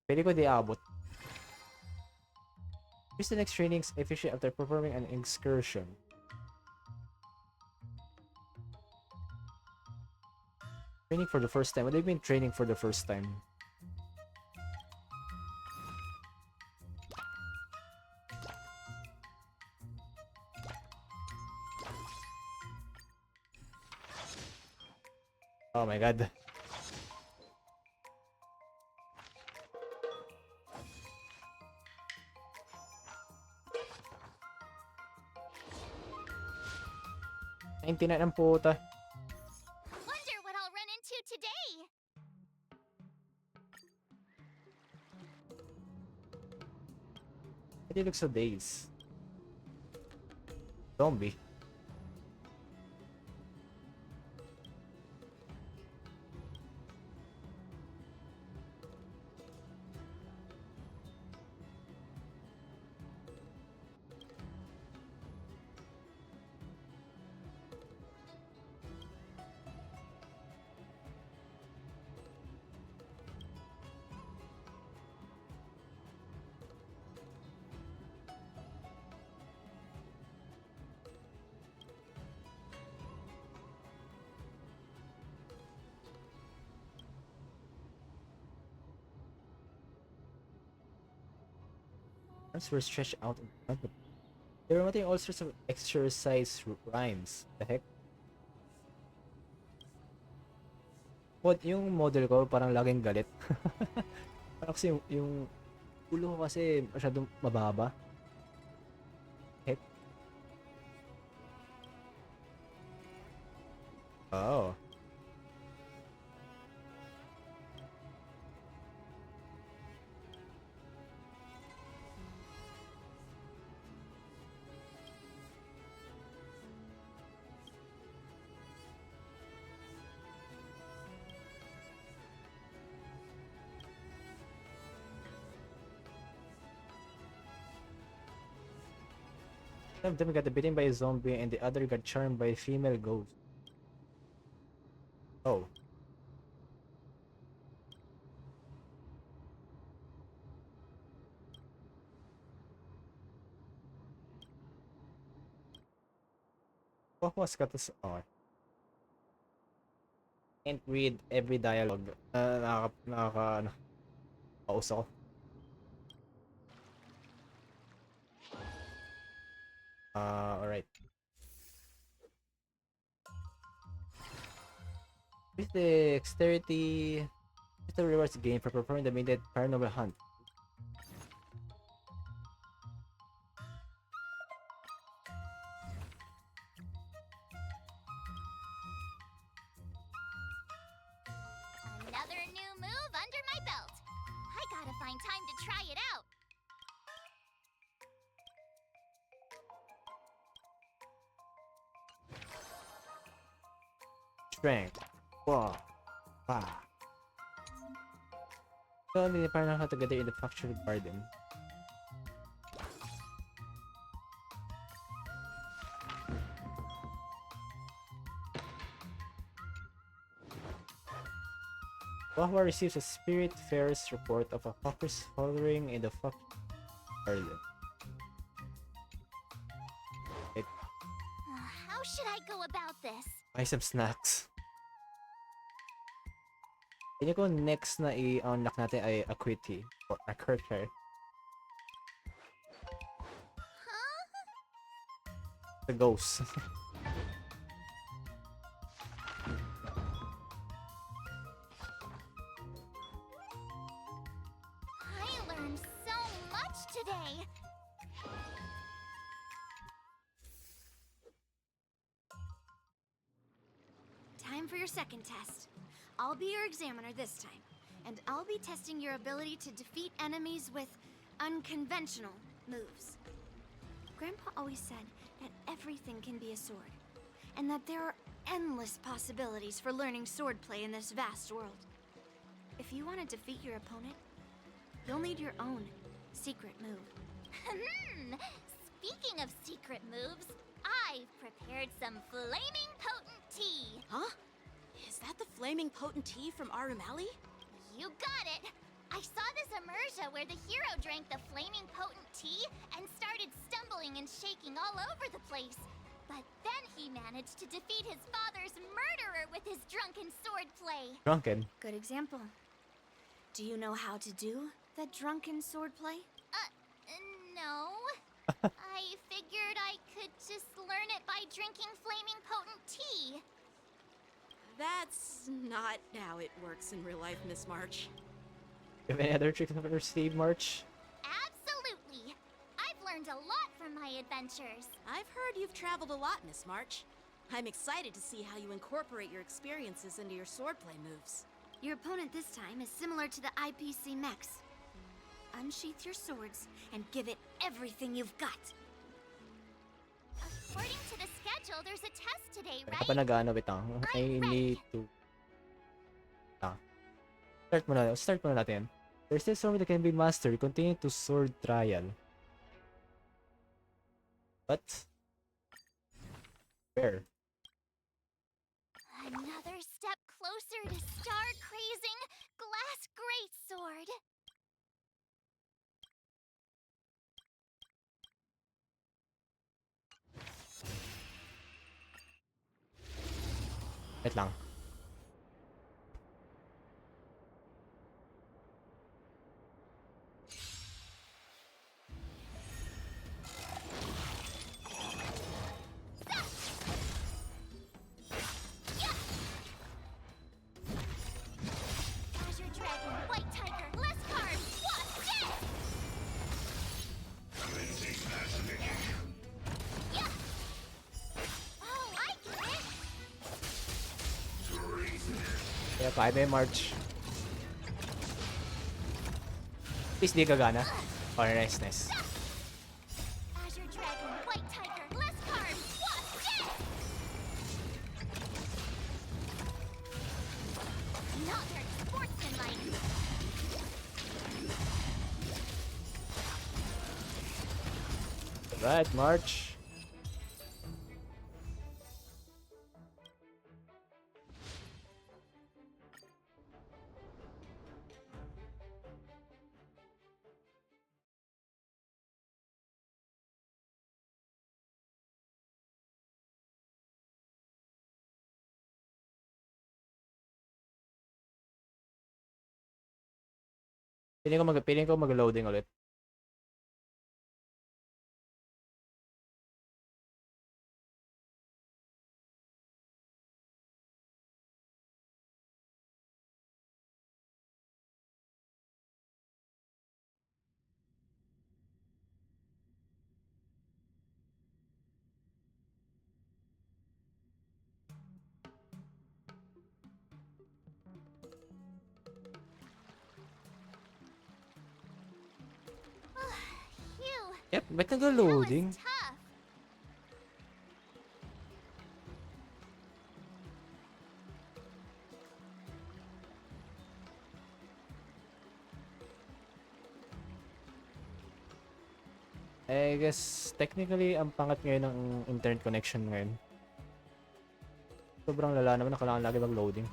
Pwede ko di abot. Use the next trainings efficient after performing an excursion. Training for the first time. What do you mean training for the first time? Oh my god. Naintinaan ng puta. Wonder what I'll run into today. Why do you look so dazed? Zombie. arms were stretched out in front of me. They were muttering all sorts of exercise rhymes. The heck? Yung model ko parang laging galit. Parang kasi yung ulo ko kasi masyadong mababa. Heck? Oh. One of them got bitten by a zombie and the other got charmed by a female ghost. Oh. What was got this? Oh. Can't read every dialogue. Nakaka pause ako. Alright. With the dexterity, the rewards gained for performing the midnight paranormal hunt. Another new move under my belt. I gotta find time to try it out. Strength. Wow. Wow. So, hindi parang how together in the factory garden. Wahwa receives a Spirit Fair's report of a hawker's following in the factory garden. How should I go about this? Buy some snacks. Tingin ko next na i-unlock natin ay Acuity or Acuity. The ghost. I learned so much today. Time for your second test. I'll be your examiner this time, and I'll be testing your ability to defeat enemies with unconventional moves. Grandpa always said that everything can be a sword, and that there are endless possibilities for learning swordplay in this vast world. If you want to defeat your opponent, you'll need your own secret move. Speaking of secret moves, I've prepared some flaming potent tea. Huh? Is that the flaming potent tea from Arumali? You got it! I saw this immersion where the hero drank the flaming potent tea and started stumbling and shaking all over the place. But then he managed to defeat his father's murderer with his drunken swordplay. Drunken? Good example. Do you know how to do the drunken swordplay? No. I figured I could just learn it by drinking flaming potent tea. That's not how it works in real life, Miss March. You have any other tricks up your sleeve, March? Absolutely. I've learned a lot from my adventures. I've heard you've traveled a lot, Miss March. I'm excited to see how you incorporate your experiences into your swordplay moves. Your opponent this time is similar to the IPC mechs. Unsheath your swords and give it everything you've got. According to the schedule, there's a test today, Kapag right? nag-ano bitang, I need to... Start muna natin. There's still something that can be mastered. Continue to sword trial. What? Where? Another step closer to star-crazing glass greatsword. Wait lang. Kaya kaya mo yung March. Please di gagana. Oh, nice, nice. Azure Dragon, White Tiger, less carbs, wasp, dead! Not very sportsmanlike. Right, March. Piling ko mag-loading ulit. Phew, Yep, ba't nag-loading? tough. I guess, technically, ang pangat ngayon ng internet connection ngayon. Sobrang lala naman na kailangan lagi mag-loading.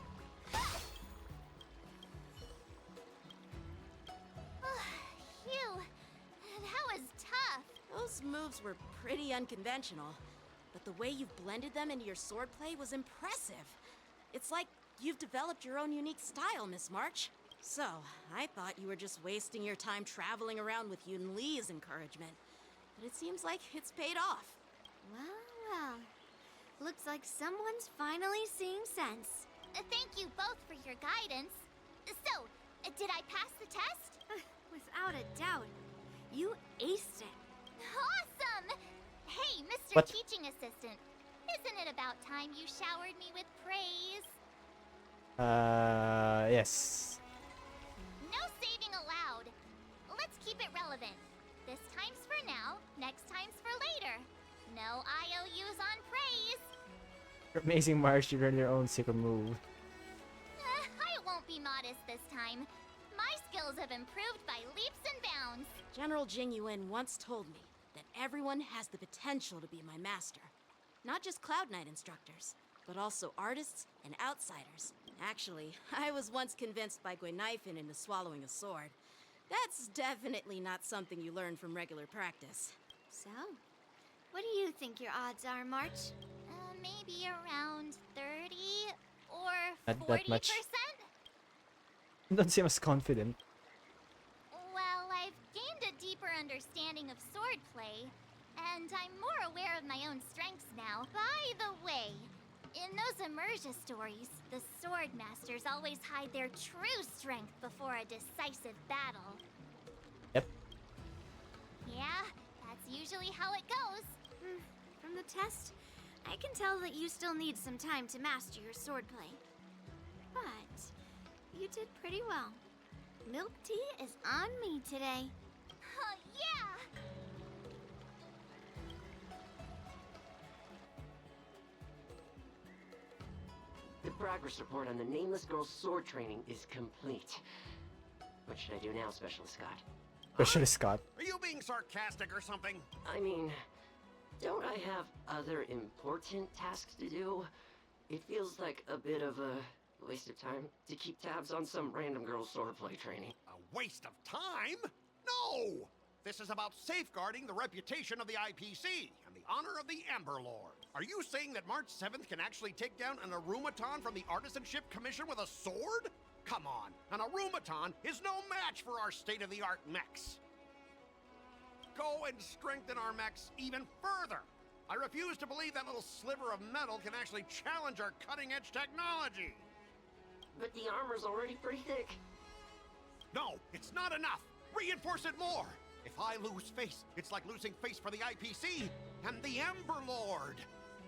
Phew, that was tough. Those moves were pretty unconventional, but the way you've blended them into your swordplay was impressive. It's like you've developed your own unique style, Miss March. So, I thought you were just wasting your time traveling around with Yun Li's encouragement. But it seems like it's paid off. Well, well. Looks like someone's finally seeing sense. Thank you both for your guidance. So, did I pass the test? Without a doubt. You aced it. Awesome! Hey, Mr. What? Teaching Assistant, isn't it about time you showered me with praise? Yes. No saving allowed. Let's keep it relevant. This time's for now, next time's for later. No IOUs on praise. Amazing March, you learn your own secret move. I won't be modest this time. My skills have improved by leaps and bounds. General Jing Yuan once told me that everyone has the potential to be my master. Not just Cloud Knight instructors, but also artists and outsiders. Actually, I was once convinced by Guinaifen into swallowing a sword. That's definitely not something you learn from regular practice. So, what do you think your odds are, March? Maybe around 30 or Not 40%? that much. Don't seem as confident. Well, I've gained a deeper understanding of swordplay, and I'm more aware of my own strengths now. By the way, in those Immersia stories, the sword masters always hide their true strength before a decisive battle. Yep. Yeah, that's usually how it goes. From the test, I can tell that you still need some time to master your swordplay. But you did pretty well. Milk tea is on me today. Yeah! The progress report on the Nameless Girl's sword training is complete. What should I do now, Specialist Scott? Specialist Scott. Are you being sarcastic or something? I mean, don't I have other important tasks to do? It feels like a bit of a waste of time to keep tabs on some random girl's swordplay training. A waste of time? No! This is about safeguarding the reputation of the IPC and the honor of the Ember Lord. Are you saying that March 7th can actually take down an Arumaton from the Artisanship Commission with a sword? Come on, an Arumaton is no match for our state-of-the-art mechs. Go and strengthen our mechs even further. I refuse to believe that little sliver of metal can actually challenge our cutting-edge technology. But the armor's already pretty thick. No, it's not enough. Reinforce it more. If I lose face, it's like losing face for the IPC and the Ember Lord.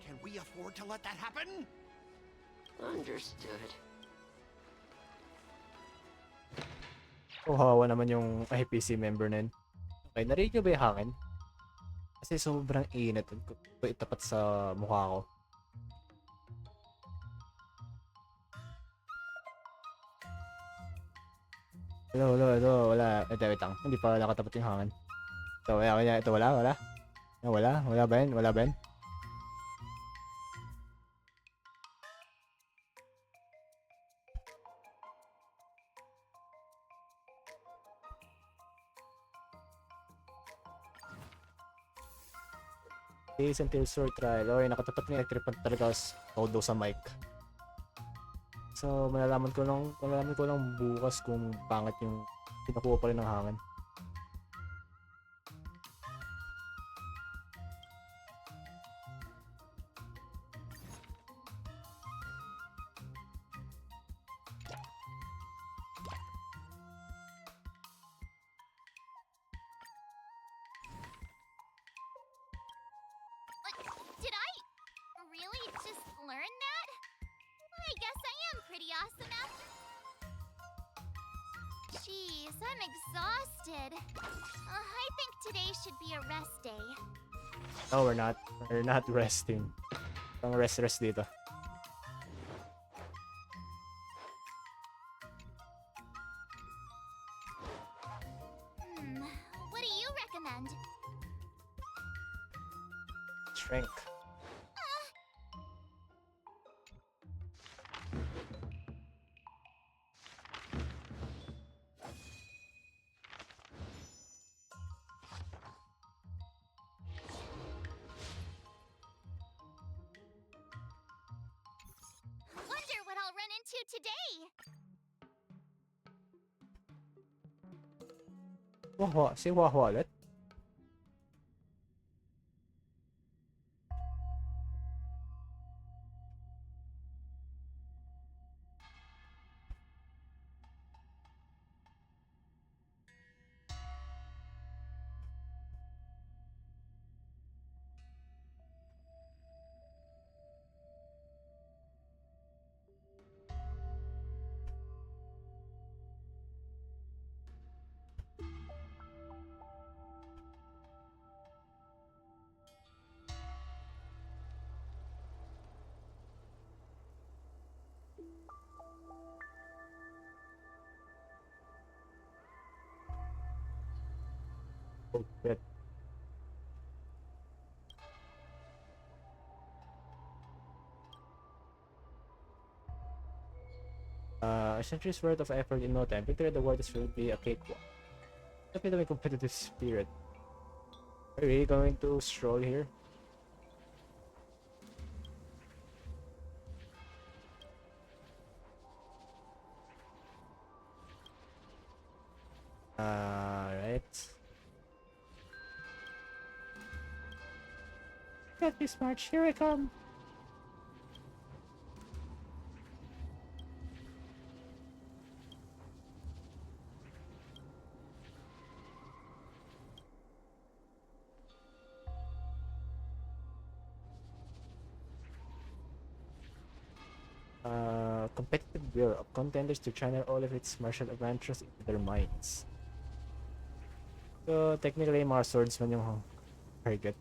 Can we afford to let that happen? Understood. Kawawa naman yung IPC member na yun. Okay, narinig nyo ba yung hangin? Kasi sobrang init. Ito itapat sa mukha ko. Wala. Ito, wait lang. Hindi pa nakatapat yung hangin. Ito, wala. Wala ba yun? Days until sword trial. Okay, nakatapat na yung electric pad talaga todo sa mic. So, malalaman ko lang bukas kung pangit yung pinakuha pa rin ng hangin. Did I really just learn that? I guess I am pretty awesome after. Jeez, I'm exhausted. I think today should be a rest day. No, we're not. We're not resting. Ang rest dito. What do you recommend? Shrink. Wonder what I'll run into today. Si Wahwa ulit? Oh, shit. A century's worth of effort in no time. Victory at the Waters will be a cakewalk. Definitely a competitive spirit. Are we going to stroll here? Right. Get this march, here I come. Competitive will of contenders to channel all of its martial adventures into their minds. So, technically, mga swordsman yung target.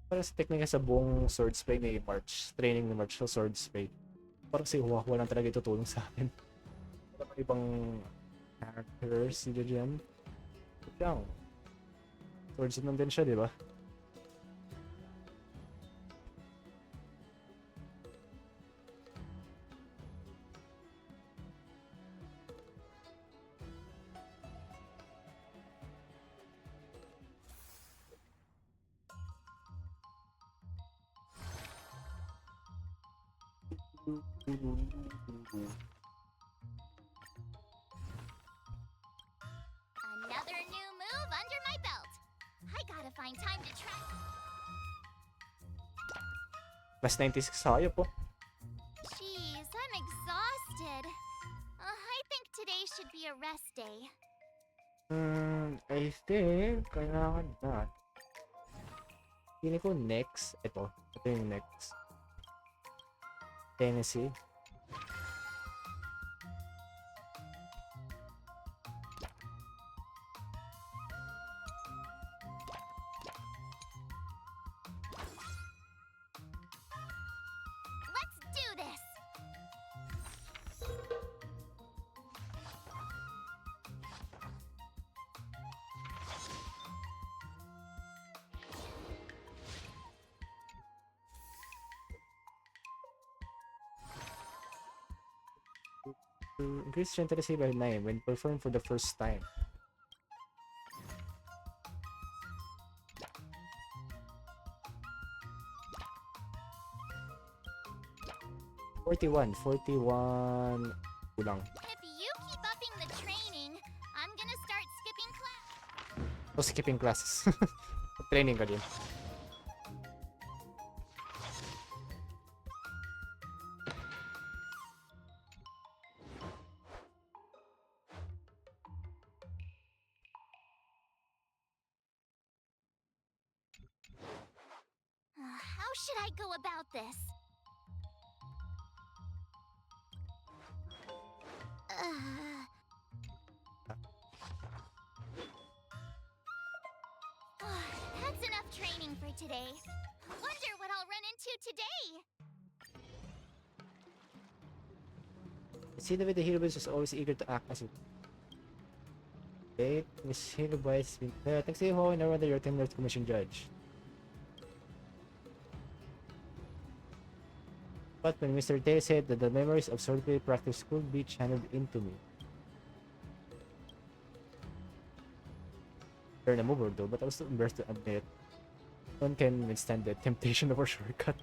Parang sa technique sa buong swordsplay ni March, training ni March sa swordsplay. Parang si Huahua lang talaga itutulong sa akin. Wala pa ibang characters dito dyan. Siyang. Swordsman din siya, di ba? Another new move under my belt. I gotta find time to try. Plus 96 tayo po. Jeez, I'm exhausted. I think today should be a rest day. I think kailangan na. Pili ko next. Ito yung next. Tennessee. Let's do this. Increase strength Tennessee by 9 when performed for the first time. Forty-one kulang. If you keep upping the training, I'm gonna start skipping class. O skipping classes. Training ka din. How should I go about this? That's enough training for today. Wonder what I'll run into today. See the way the hero is always eager to act as it. Okay, Miss Hero Boy has been. Thanks to you, Ho, and I wonder your Team Lords Commission judge. But when Mr. Taylor said that the memories of swordplay practice could be channeled into me. Learn a move or though, but I was too embarrassed to admit. No one can withstand the temptation of a shortcut.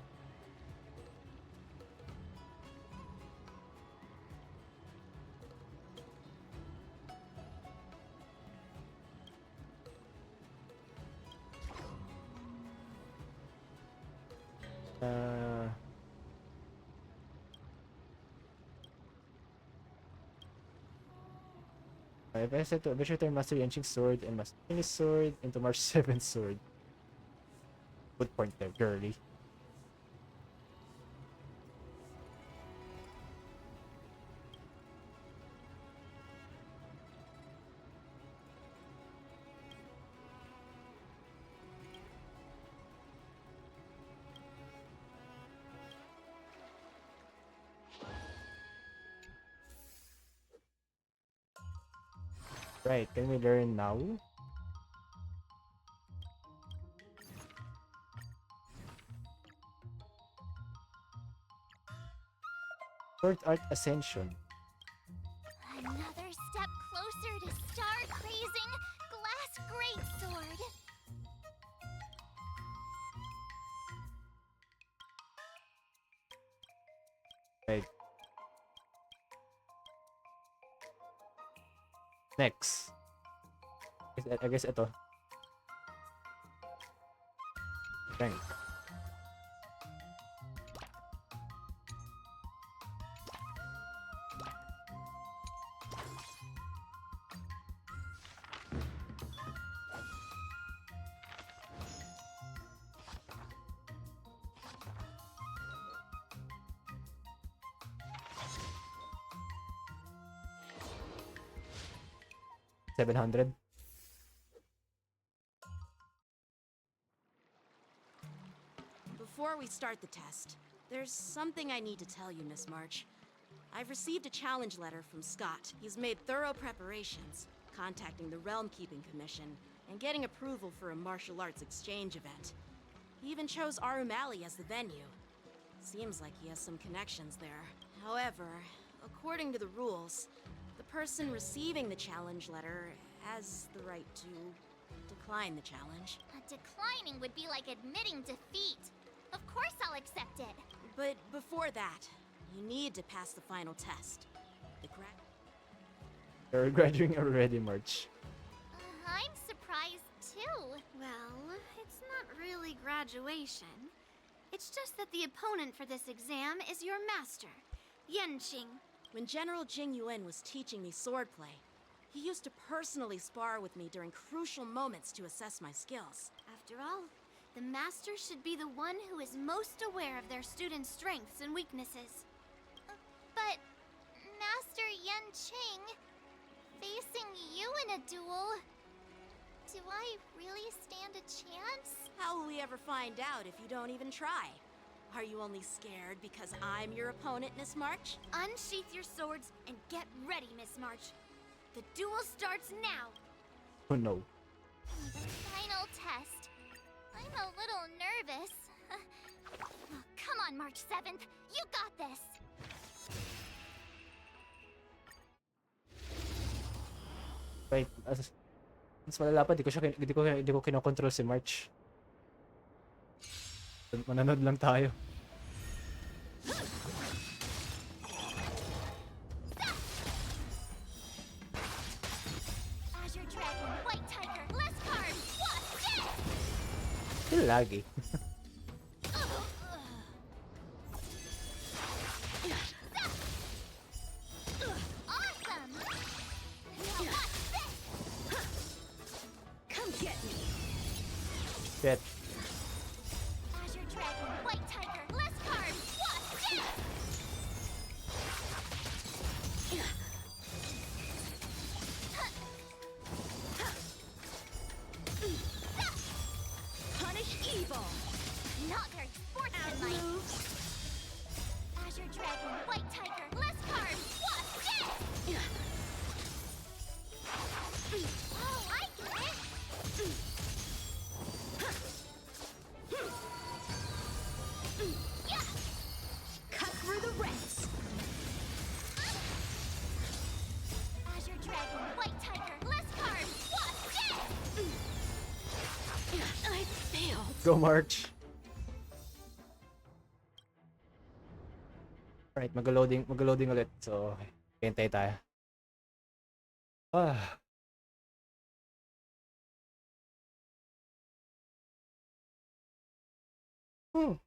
If I said to eventually turn Master Yanqing's sword and Master Ying's sword into March 7's sword. Good point there, girly. Right, can we learn now? Sword Art Ascension. Another step closer to star-crazing Glass Greatsword. Right. Next. I guess ito. Rank. $700. Before we start the test, there's something I need to tell you, Miss March. I've received a challenge letter from Scott. He's made thorough preparations, contacting the Realm Keeping Commission, and getting approval for a martial arts exchange event. He even chose Arumali as the venue. Seems like he has some connections there. However, according to the rules, the person receiving the challenge letter has the right to decline the challenge. Declining would be like admitting defeat. Of course I'll accept it. But before that, You need to pass the final test. The You're graduating already, March. I'm surprised too. Well, it's not really graduation. It's just that the opponent for this exam is your master, Yenqing. When General Jing Yuan was teaching me swordplay, he used to personally spar with me during crucial moments to assess my skills. After all, the master should be the one who is most aware of their students' strengths and weaknesses. But Master Yenqing, facing you in a duel, do I really stand a chance? How will we ever find out if you don't even try? Are you only scared because I'm your opponent, Miss March? Unsheath your swords and get ready, Miss March. The duel starts now. Oh no. Final test. I'm a little nervous. Come on, March 7th. You got this. Wait, mas malala pa, di ko kinokontrol si March. Mananood lang tayo. Azure Dragon, White Tiger, less cards. What's this? Still laggy. Awesome. Now what's this? Come get me. Shit. Azure Dragon, White Tiger, less cards. What's this? Punish evil. Not very sportsmanlike. Azure Dragon, White Tiger, less cards. What's this? Oh, I get it. Yeah. Cut through the ranks. Azure Dragon, White Tiger, less cards. What's this? I failed. Go March. Alright, mag-loading ulit. So, hintay tayo. Ah. Hmm.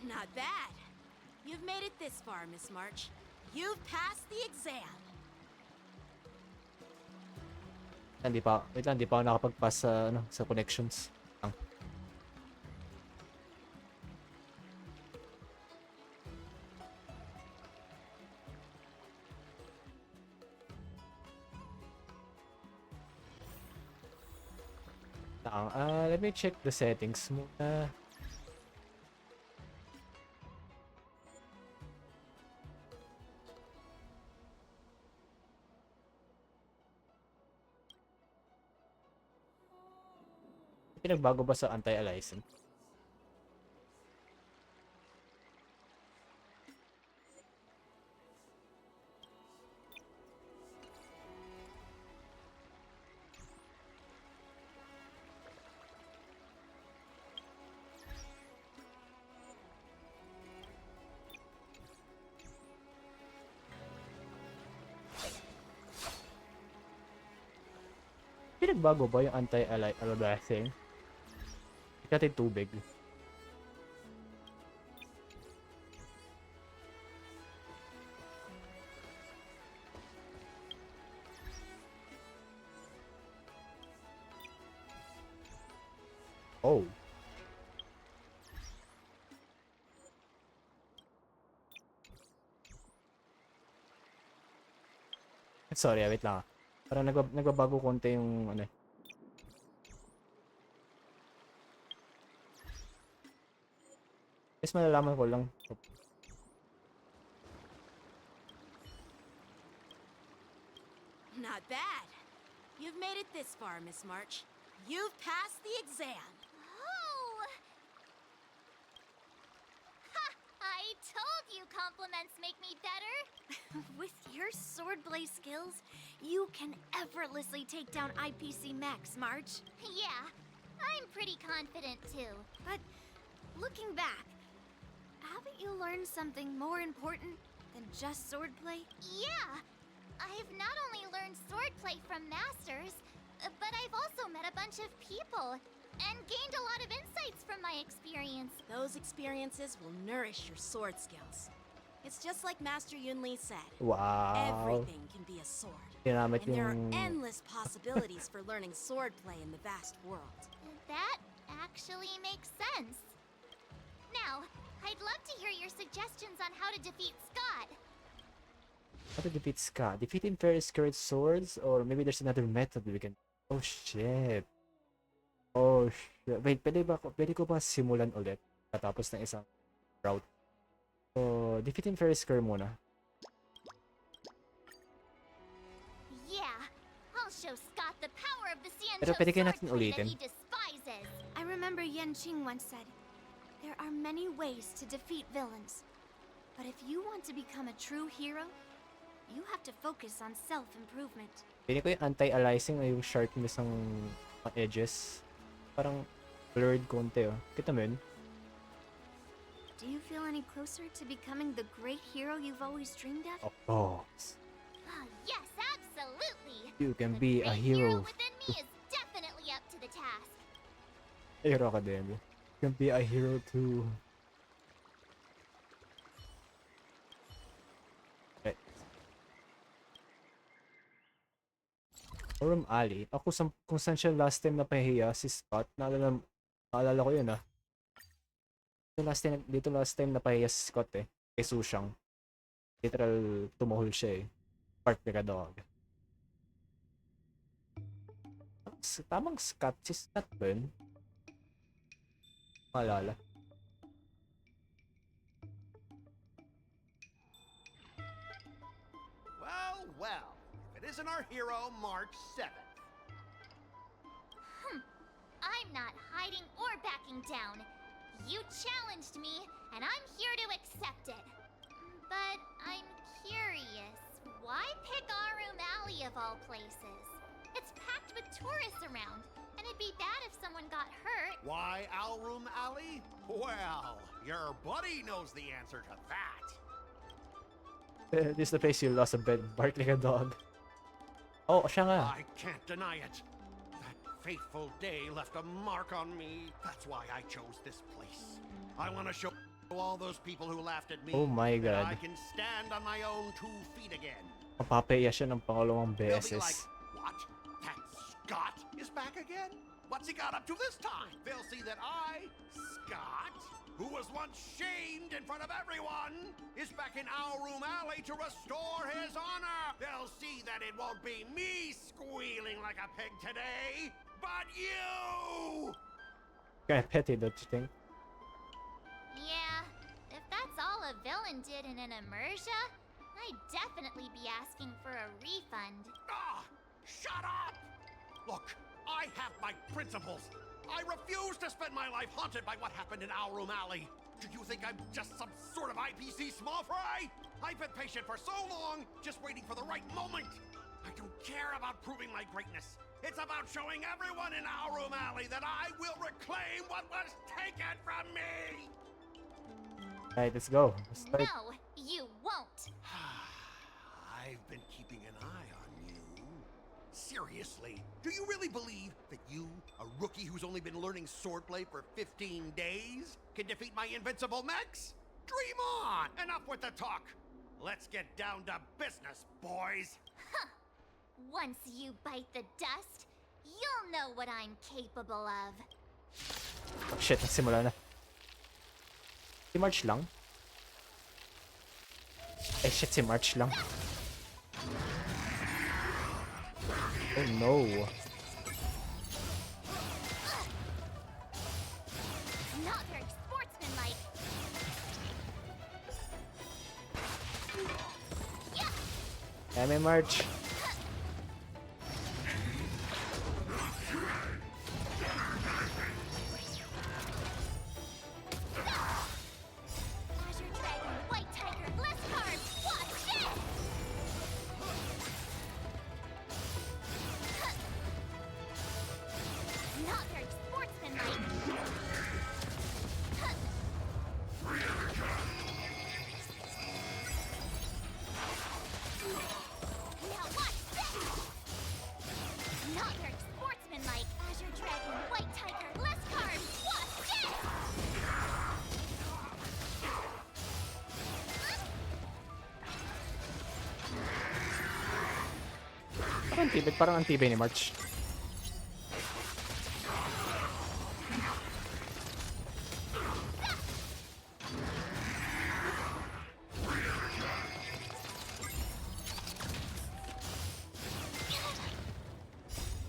Not bad. You've made it this far, Miss March. You've passed the exam. Wait lang, hindi pa ako nakapag-pass sa connections. Let me check the settings muna. Pinagbago ba sa anti-aliasing? Pinagbago ba yung anti-aliasing? Natin tubig. Oh. Sorry, wait lang. Parang nagbabago konti yung ano eh. Guys, malalaman ko lang. Not bad. You've made it this far, Miss March. You've passed the exam. Oh! Ha! I told you compliments make me better. With your swordplay skills, you can effortlessly take down IPC Max, March. Yeah, I'm pretty confident too. But looking back, haven't you learned something more important than just swordplay? Yeah, I've not only learned swordplay from masters, but I've also met a bunch of people and gained a lot of insights from my experience. Those experiences will nourish your sword skills. It's just like Master Yunli said. Wow. Everything can be a sword. Ginamit And there are yung... endless possibilities for learning swordplay in the vast world. That actually makes sense. Now, I'd love to hear your suggestions on how to defeat Scott. How to defeat Scott? Defeating fairy skirt swords? Or maybe there's another method we can... Oh shit. Oh shit. Wait, pwede ko ba simulan ulit? Katapos ng isang route. So, defeating fairy skirt muna. Yeah, I'll show Scott the power of the Pero Xianzhou pwede kaya natin swordplay that ulitin. he despises. I remember Yan Qing once said, there are many ways to defeat villains. But if you want to become a true hero, you have to focus on self-improvement. Pwede ko yung anti-aliasing na yung sharpness ng mga edges. Parang blurred konti oh. Kita mo yun? Do you feel any closer to becoming the great hero you've always dreamed of? Of course. Yes, absolutely. You can The be a great hero. within me is definitely up to the task. Hero Academia. You can be a hero too. Right. Forum Alley. Ako kung saan siya last time napahiya si Scott. Naalala ko yun ah. Dito last time napahiya si Scott eh. Kay Sushang. Literal tumuhol siya eh. Part like a dog. Tamang Scott. Si Scott ba yun? Maalala. Well, well. If it isn't our hero, March 7th. I'm not hiding or backing down. You challenged me, and I'm here to accept it. But I'm curious, why pick Arum Alley of all places? It's packed with tourists around, and it'd be bad if someone got hurt. Why Alroom Alley? Well, your buddy knows the answer to that. This is the place you lost a bed. Bark like a dog. Oh, siya nga. I can't deny it. That fateful day left a mark on me. That's why I chose this place. I want to show all those people who laughed at me Oh my that God. I can stand on my own 2 feet again. Mapapahiya siya ng pangalawang They'll be beses. like, what? That Scott is back again? What's he got up to this time? They'll see that I, Scott, who was once shamed in front of everyone, is back in Alroom Alley to restore his honor. They'll see that it won't be me squealing like a pig today, but you! Kinda petty, don't you think? Yeah, if that's all a villain did in an immersia, I'd definitely be asking for a refund. Ah! Shut up! Look, I have my principles. I refuse to spend my life haunted by what happened in Alroom Alley. Do you think I'm just some sort of IPC small fry? I've been patient for so long, just waiting for the right moment. I don't care about proving my greatness. It's about showing everyone in Alroom Alley that I will reclaim what was taken from me! Alright, let's go. Let's start. No, you won't. I've been keeping an eye on you. Seriously, do you really believe that you, a rookie who's only been learning swordplay for 15 days, can defeat my invincible mechs? Dream on! Enough with the talk! Let's get down to business, boys! Huh. Once you bite the dust, you'll know what I'm capable of. Oh, shit, nagsimula na. Si March lang? Eh shit, si March lang. Oh no. Not very sportsmanlike. Kaya may March. Azure Dragon, White Tiger, less cards. Watch this! Not very sportsmanlike. Now watch this! Not very sportsmanlike. Azure Dragon, White Tiger, less cards. Watch this! Parang antibay ni March.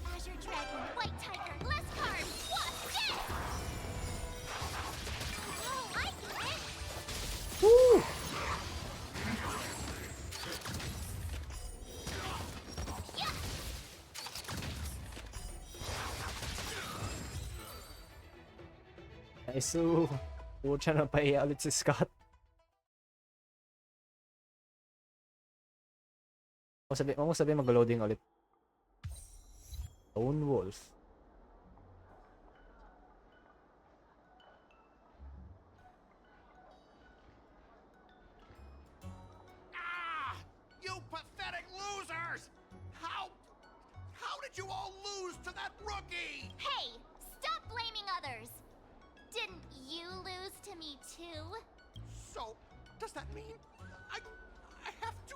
Azure Dragon, White Tiger, less cards. Watch this! Oh, I get it! Woo! Nice. Pucha na pahiya ulit si Scott. Huwag mo sabi mag-loading ulit. Lone Wolf. You pathetic losers! How did you all lose to that rookie? Hey, stop blaming others! Didn't you lose to me too? So, does that mean I have to?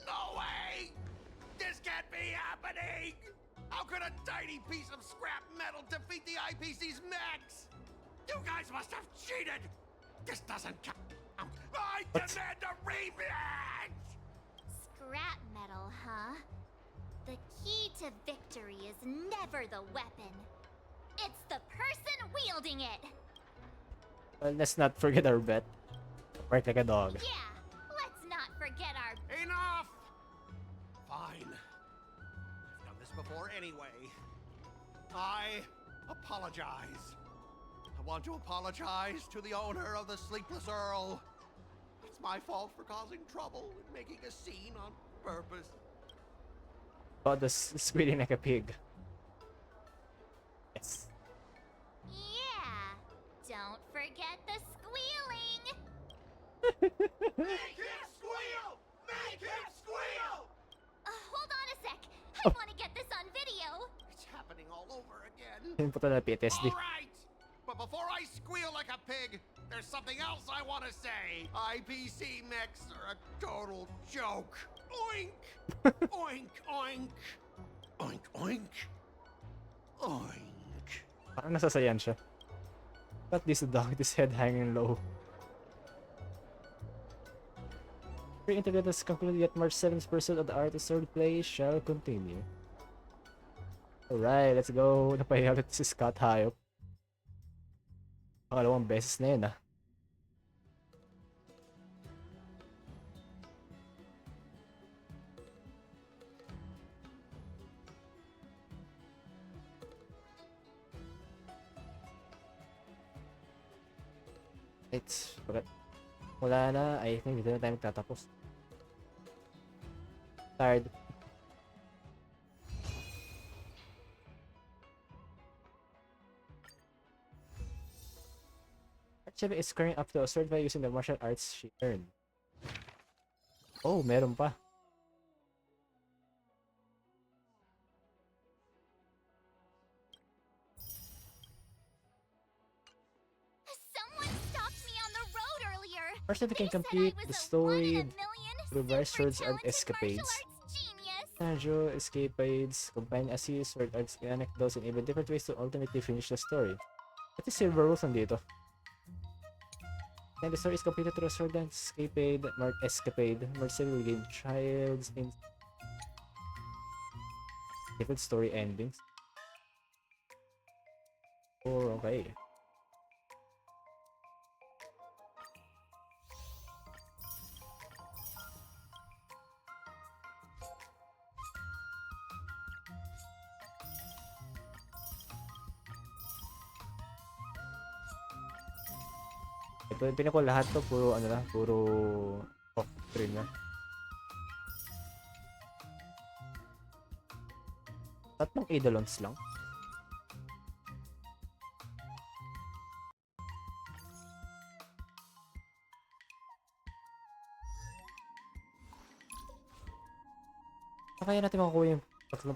No way! This can't be happening! How could a tiny piece of scrap metal defeat the IPC's mechs? You guys must have cheated! This doesn't count! I demand a rematch! Scrap metal, huh? The key to victory is never the weapon. It's the person wielding it! Well, let's not forget our bet. Bark like a dog. Yeah, let's not forget our... Enough! Fine. I've done this before anyway. I apologize. I want to apologize to the owner of the Sleepless Earl. It's my fault for causing trouble and making a scene on purpose. About the squealing like a pig. Yes. Yeah, don't forget the squealing! Make him squeal! Make him squeal! Hold on a sec. I want to get this on video. It's happening all over again. Yun po talaga PTSD. All right! But before I squeal like a pig, there's something else I want to say. IPC mechs are a total joke. Oink! Oink, oink. Oink, oink. Oink. Parang nasasayan siya. But this dog, this head hanging low. Pre-internet has concluded, yet March 7th pursuit of the art of swordplay shall continue. Alright, let's go. Napahiya ulit si Scott Hayop. Pangalawang beses na yun, ah. It's wala na. I think dito na tayo magtatapos. Tired. Archie is scoring up to a sword by using the martial arts she earned. Oh, meron pa. Someone stopped me on the road earlier. Archie can complete the story through various swords art escapades. Casual escapades combine assist, sword arts, anecdotes, and even different ways to ultimately finish the story. What is Silver Rules nandito? And the story is completed through a sword dance escapade, marked escapade. Marcel will gain child's in Different story endings. Oh, okay. Ito yung pinako lahat to, puro ano lang, puro off screen na. Tatlong Eidolons lang. Kaya natin makukuha yung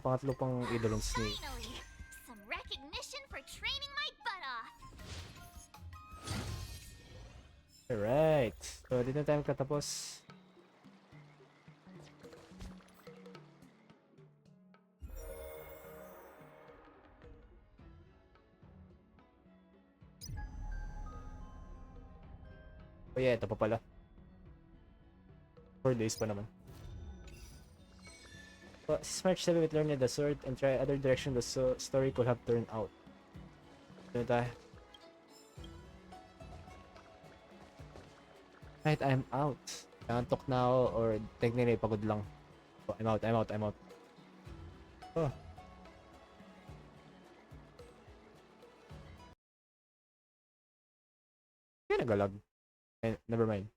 pangatlo pang Eidolons ni. Finally, some recognition for training my butt off. Alright. So, dito na tayo katapos. Oh yeah, ito pa pala. 4 days pa naman. So, since March 7, we learned the sword and try other direction the story could have turned out. Dito tayo. Right, I'm out. Nantok na ako or technically pagod lang. Oh, I'm out. Oh. Kaya nagalag. Eh, never mind.